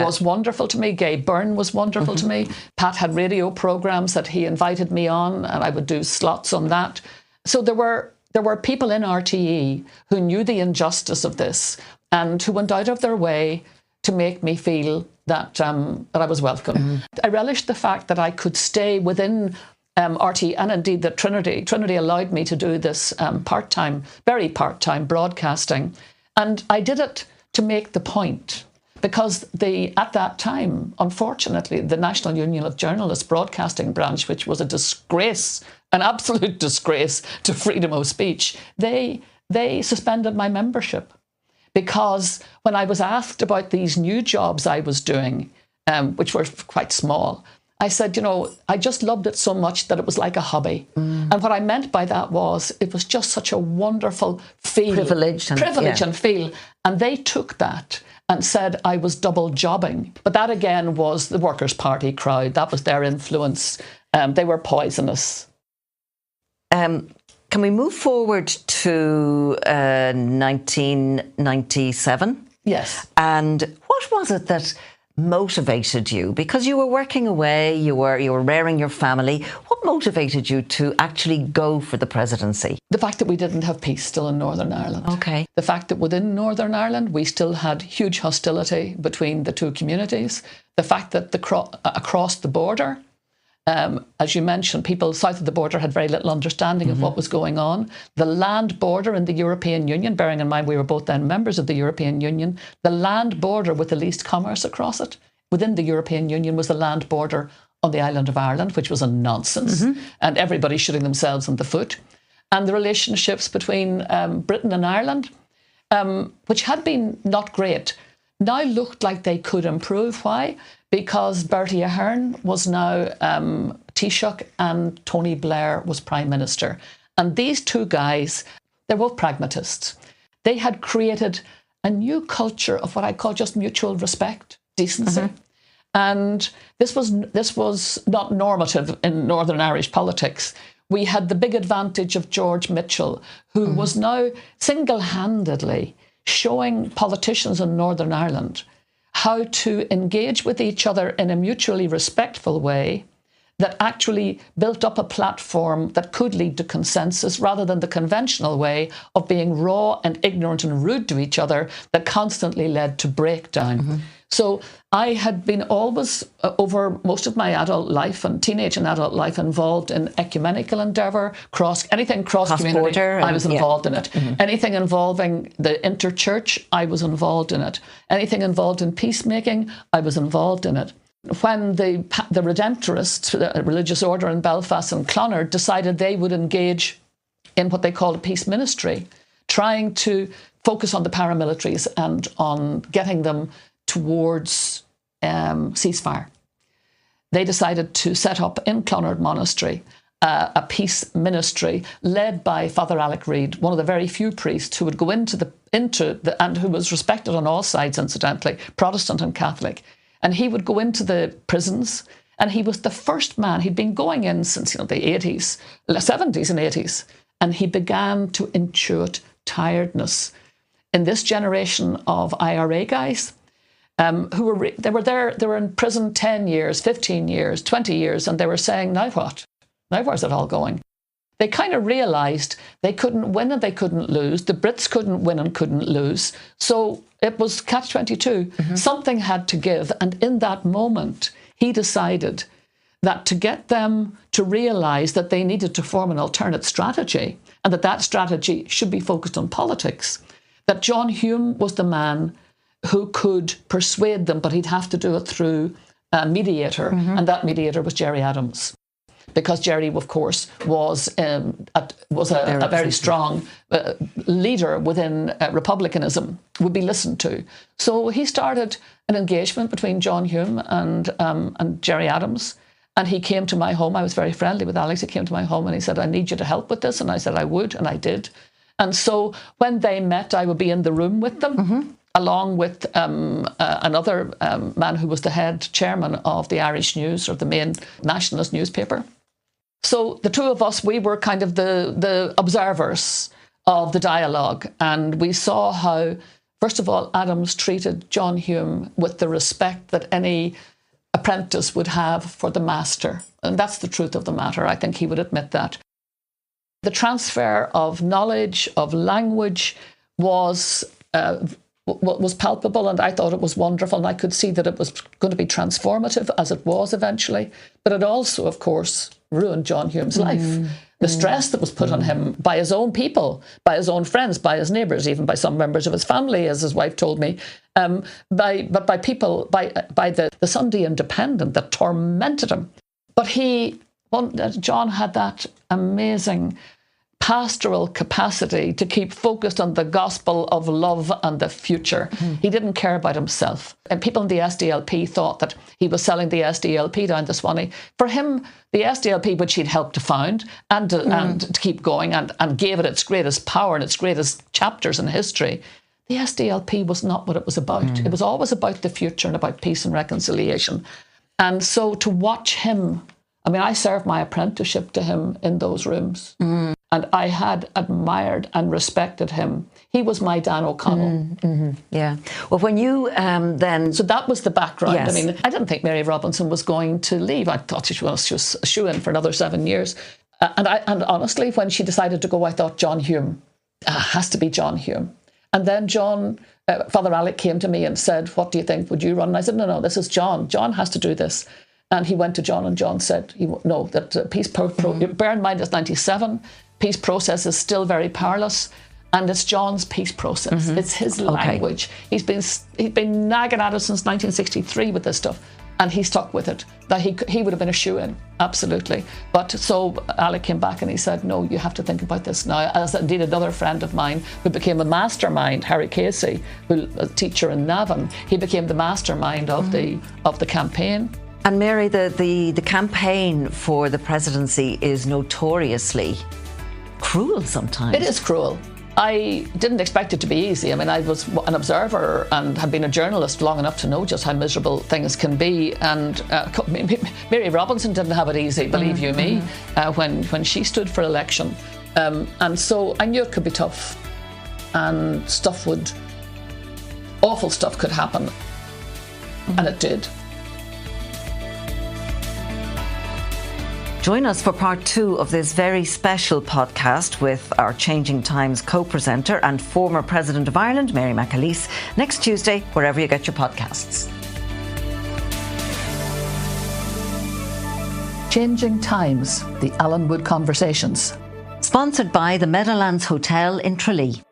was wonderful to me. Gay Byrne was wonderful to me. Pat had radio programmes that he invited me on, and I would do slots on that. So there were people in RTE who knew the injustice of this and who went out of their way to make me feel that I was welcome. I relished the fact that I could stay within RTE, and indeed that Trinity allowed me to do this part-time, very part-time broadcasting. And I did it to make the point, because at that time, unfortunately, the National Union of Journalists Broadcasting Branch, which was a disgrace, an absolute disgrace to freedom of speech, they suspended my membership. Because when I was asked about these new jobs I was doing, which were quite small, I said, I just loved it so much that it was like a hobby. And what I meant by that was it was just such a wonderful feel. Privilege and feel. And they took that and said I was double jobbing. But that again was the Workers' Party crowd. That was their influence. They were poisonous. Can we move forward to 1997? Yes. And what was it that motivated you? Because you were working away, you were rearing your family. What motivated you to actually go for the presidency? The fact that we didn't have peace still in Northern Ireland. Okay. The fact that within Northern Ireland we still had huge hostility between the two communities. The fact that across the border, as you mentioned, people south of the border had very little understanding of what was going on. The land border in the European Union, bearing in mind we were both then members of the European Union, the land border with the least commerce across it within the European Union was the land border on the island of Ireland, which was a nonsense, and everybody shooting themselves in the foot. And the relationships between Britain and Ireland, which had been not great, now looked like they could improve. Why? Because Bertie Ahern was now Taoiseach and Tony Blair was Prime Minister. And these two guys, they're both pragmatists. They had created a new culture of what I call just mutual respect, decency. And this was not normative in Northern Irish politics. We had the big advantage of George Mitchell, who was now single-handedly showing politicians in Northern Ireland how to engage with each other in a mutually respectful way that actually built up a platform that could lead to consensus rather than the conventional way of being raw and ignorant and rude to each other that constantly led to breakdown. So I had been always, over most of my adult life and teenage and adult life, involved in ecumenical endeavour, anything cross-community, I was involved in it. Anything involving the interchurch, I was involved in it. Anything involved in peacemaking, I was involved in it. When the Redemptorists, the religious order in Belfast and Clonard, decided they would engage in what they called a peace ministry, trying to focus on the paramilitaries and on getting them towards ceasefire. They decided to set up in Clonard Monastery a peace ministry led by Father Alec Reid, one of the very few priests who would go into and who was respected on all sides, incidentally, Protestant and Catholic. And he would go into the prisons, and he was the first man. He'd been going in since the 70s and 80s, and he began to intuit tiredness in this generation of IRA guys. They were in prison 10 years, 15 years, 20 years, and they were saying, now what? Now where's it all going? They kind of realised they couldn't win and they couldn't lose. The Brits couldn't win and couldn't lose. So it was catch-22. Something had to give. And in that moment, he decided that to get them to realise that they needed to form an alternate strategy and that strategy should be focused on politics, that John Hume was the man who could persuade them, but he'd have to do it through a mediator, and that mediator was Gerry Adams. Because Gerry, of course, was a very strong leader within republicanism, would be listened to. So he started an engagement between John Hume and Gerry Adams, and he came to my home. I was very friendly with Alex. He came to my home and he said, I need you to help with this. And I said I would, and I did. And so when they met, I would be in the room with them, along with another man who was the head chairman of the Irish News, or the main nationalist newspaper. So the two of us, we were kind of the observers of the dialogue. And we saw how, first of all, Adams treated John Hume with the respect that any apprentice would have for the master. And that's the truth of the matter. I think he would admit that. The transfer of knowledge, of language was palpable, and I thought it was wonderful, and I could see that it was going to be transformative, as it was eventually. But it also, of course, ruined John Hume's life. The stress that was put on him by his own people, by his own friends, by his neighbours, even by some members of his family, as his wife told me, by people, by the Sunday Independent that tormented him. But John had that amazing pastoral capacity to keep focused on the gospel of love and the future. He didn't care about himself. And people in the SDLP thought that he was selling the SDLP down the Swanee. For him, the SDLP, which he'd helped to found and to keep going and gave it its greatest power and its greatest chapters in history, the SDLP was not what it was about. It was always about the future and about peace and reconciliation. And so to watch him, I mean, I served my apprenticeship to him in those rooms. And I had admired and respected him. He was my Dan O'Connell. Yeah. Well, when you then... So that was the background. Yes. I mean, I didn't think Mary Robinson was going to leave. I thought she was a shoo-in for another 7 years. And honestly, when she decided to go, I thought John Hume, has to be John Hume. And then Father Alec came to me and said, what do you think? Would you run? And I said, no, this is John. John has to do this. And he went to John, and John said, no, that peace... bear in mind, it's 97. Peace process is still very powerless, and it's John's peace process. It's his language. He's been nagging at us since 1963 with this stuff, and he stuck with it. That he would have been a shoo-in, absolutely. But so Alec came back and he said, no, you have to think about this now. As indeed another friend of mine who became a mastermind, Harry Casey, who a teacher in Navan, he became the mastermind of the campaign. And Mary, the campaign for the presidency is notoriously cruel sometimes. It is cruel. I didn't expect it to be easy. I mean, I was an observer and had been a journalist long enough to know just how miserable things can be. And Mary Robinson didn't have it easy, believe you me, when she stood for election. And so I knew it could be tough, and awful stuff could happen. And it did. Join us for part 2 of this very special podcast with our Changing Times co-presenter and former President of Ireland, Mary McAleese, next Tuesday, wherever you get your podcasts. Changing Times, the Allenwood Conversations. Sponsored by the Meadowlands Hotel in Tralee.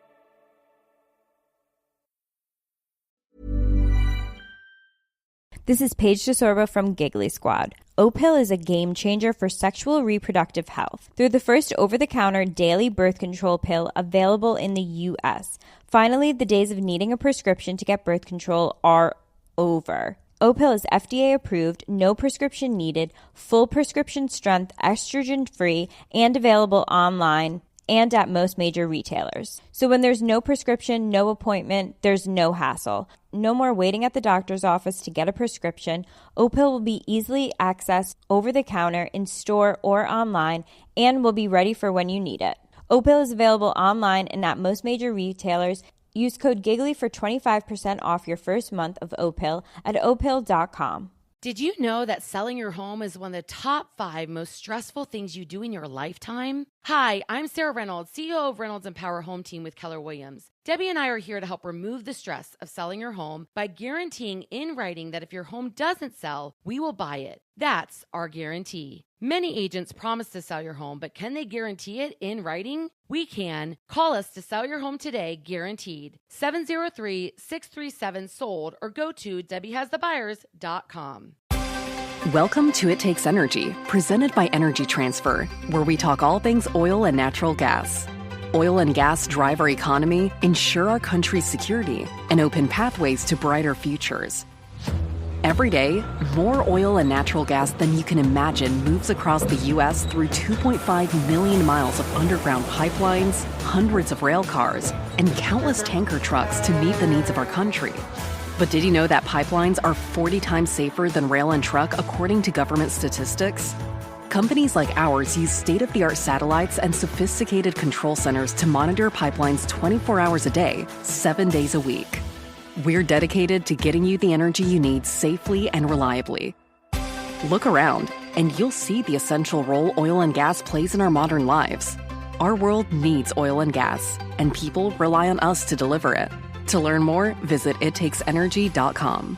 This is Paige DeSorbo from Giggly Squad. Opill is a game changer for sexual reproductive health. They're the first over-the-counter daily birth control pill available in the U.S. Finally, the days of needing a prescription to get birth control are over. Opill is FDA approved, no prescription needed, full prescription strength, estrogen-free, and available online and at most major retailers. So when there's no prescription, no appointment, there's no hassle. No more waiting at the doctor's office to get a prescription. Opill will be easily accessed over the counter, in store, or online, and will be ready for when you need it. Opill is available online and at most major retailers. Use code GIGGLY for 25% off your first month of Opill at opill.com. Did you know that selling your home is one of the top 5 most stressful things you do in your lifetime? Hi, I'm Sarah Reynolds, CEO of Reynolds Empower Home Team with Keller Williams. Debbie and I are here to help remove the stress of selling your home by guaranteeing in writing that if your home doesn't sell, we will buy it. That's our guarantee. Many agents promise to sell your home, but can they guarantee it in writing? We can. Call us to sell your home today, guaranteed. 703-637-SOLD or go to debbiehasthebuyers.com. Welcome to It Takes Energy, presented by Energy Transfer, where we talk all things oil and natural gas. Oil and gas drive our economy, ensure our country's security, and open pathways to brighter futures. Every day, more oil and natural gas than you can imagine moves across the U.S. through 2.5 million miles of underground pipelines, hundreds of rail cars, and countless tanker trucks to meet the needs of our country. But did you know that pipelines are 40 times safer than rail and truck, according to government statistics? Companies like ours use state-of-the-art satellites and sophisticated control centers to monitor pipelines 24 hours a day, 7 days a week. We're dedicated to getting you the energy you need safely and reliably. Look around, and you'll see the essential role oil and gas plays in our modern lives. Our world needs oil and gas, and people rely on us to deliver it. To learn more, visit ittakes.energy.com.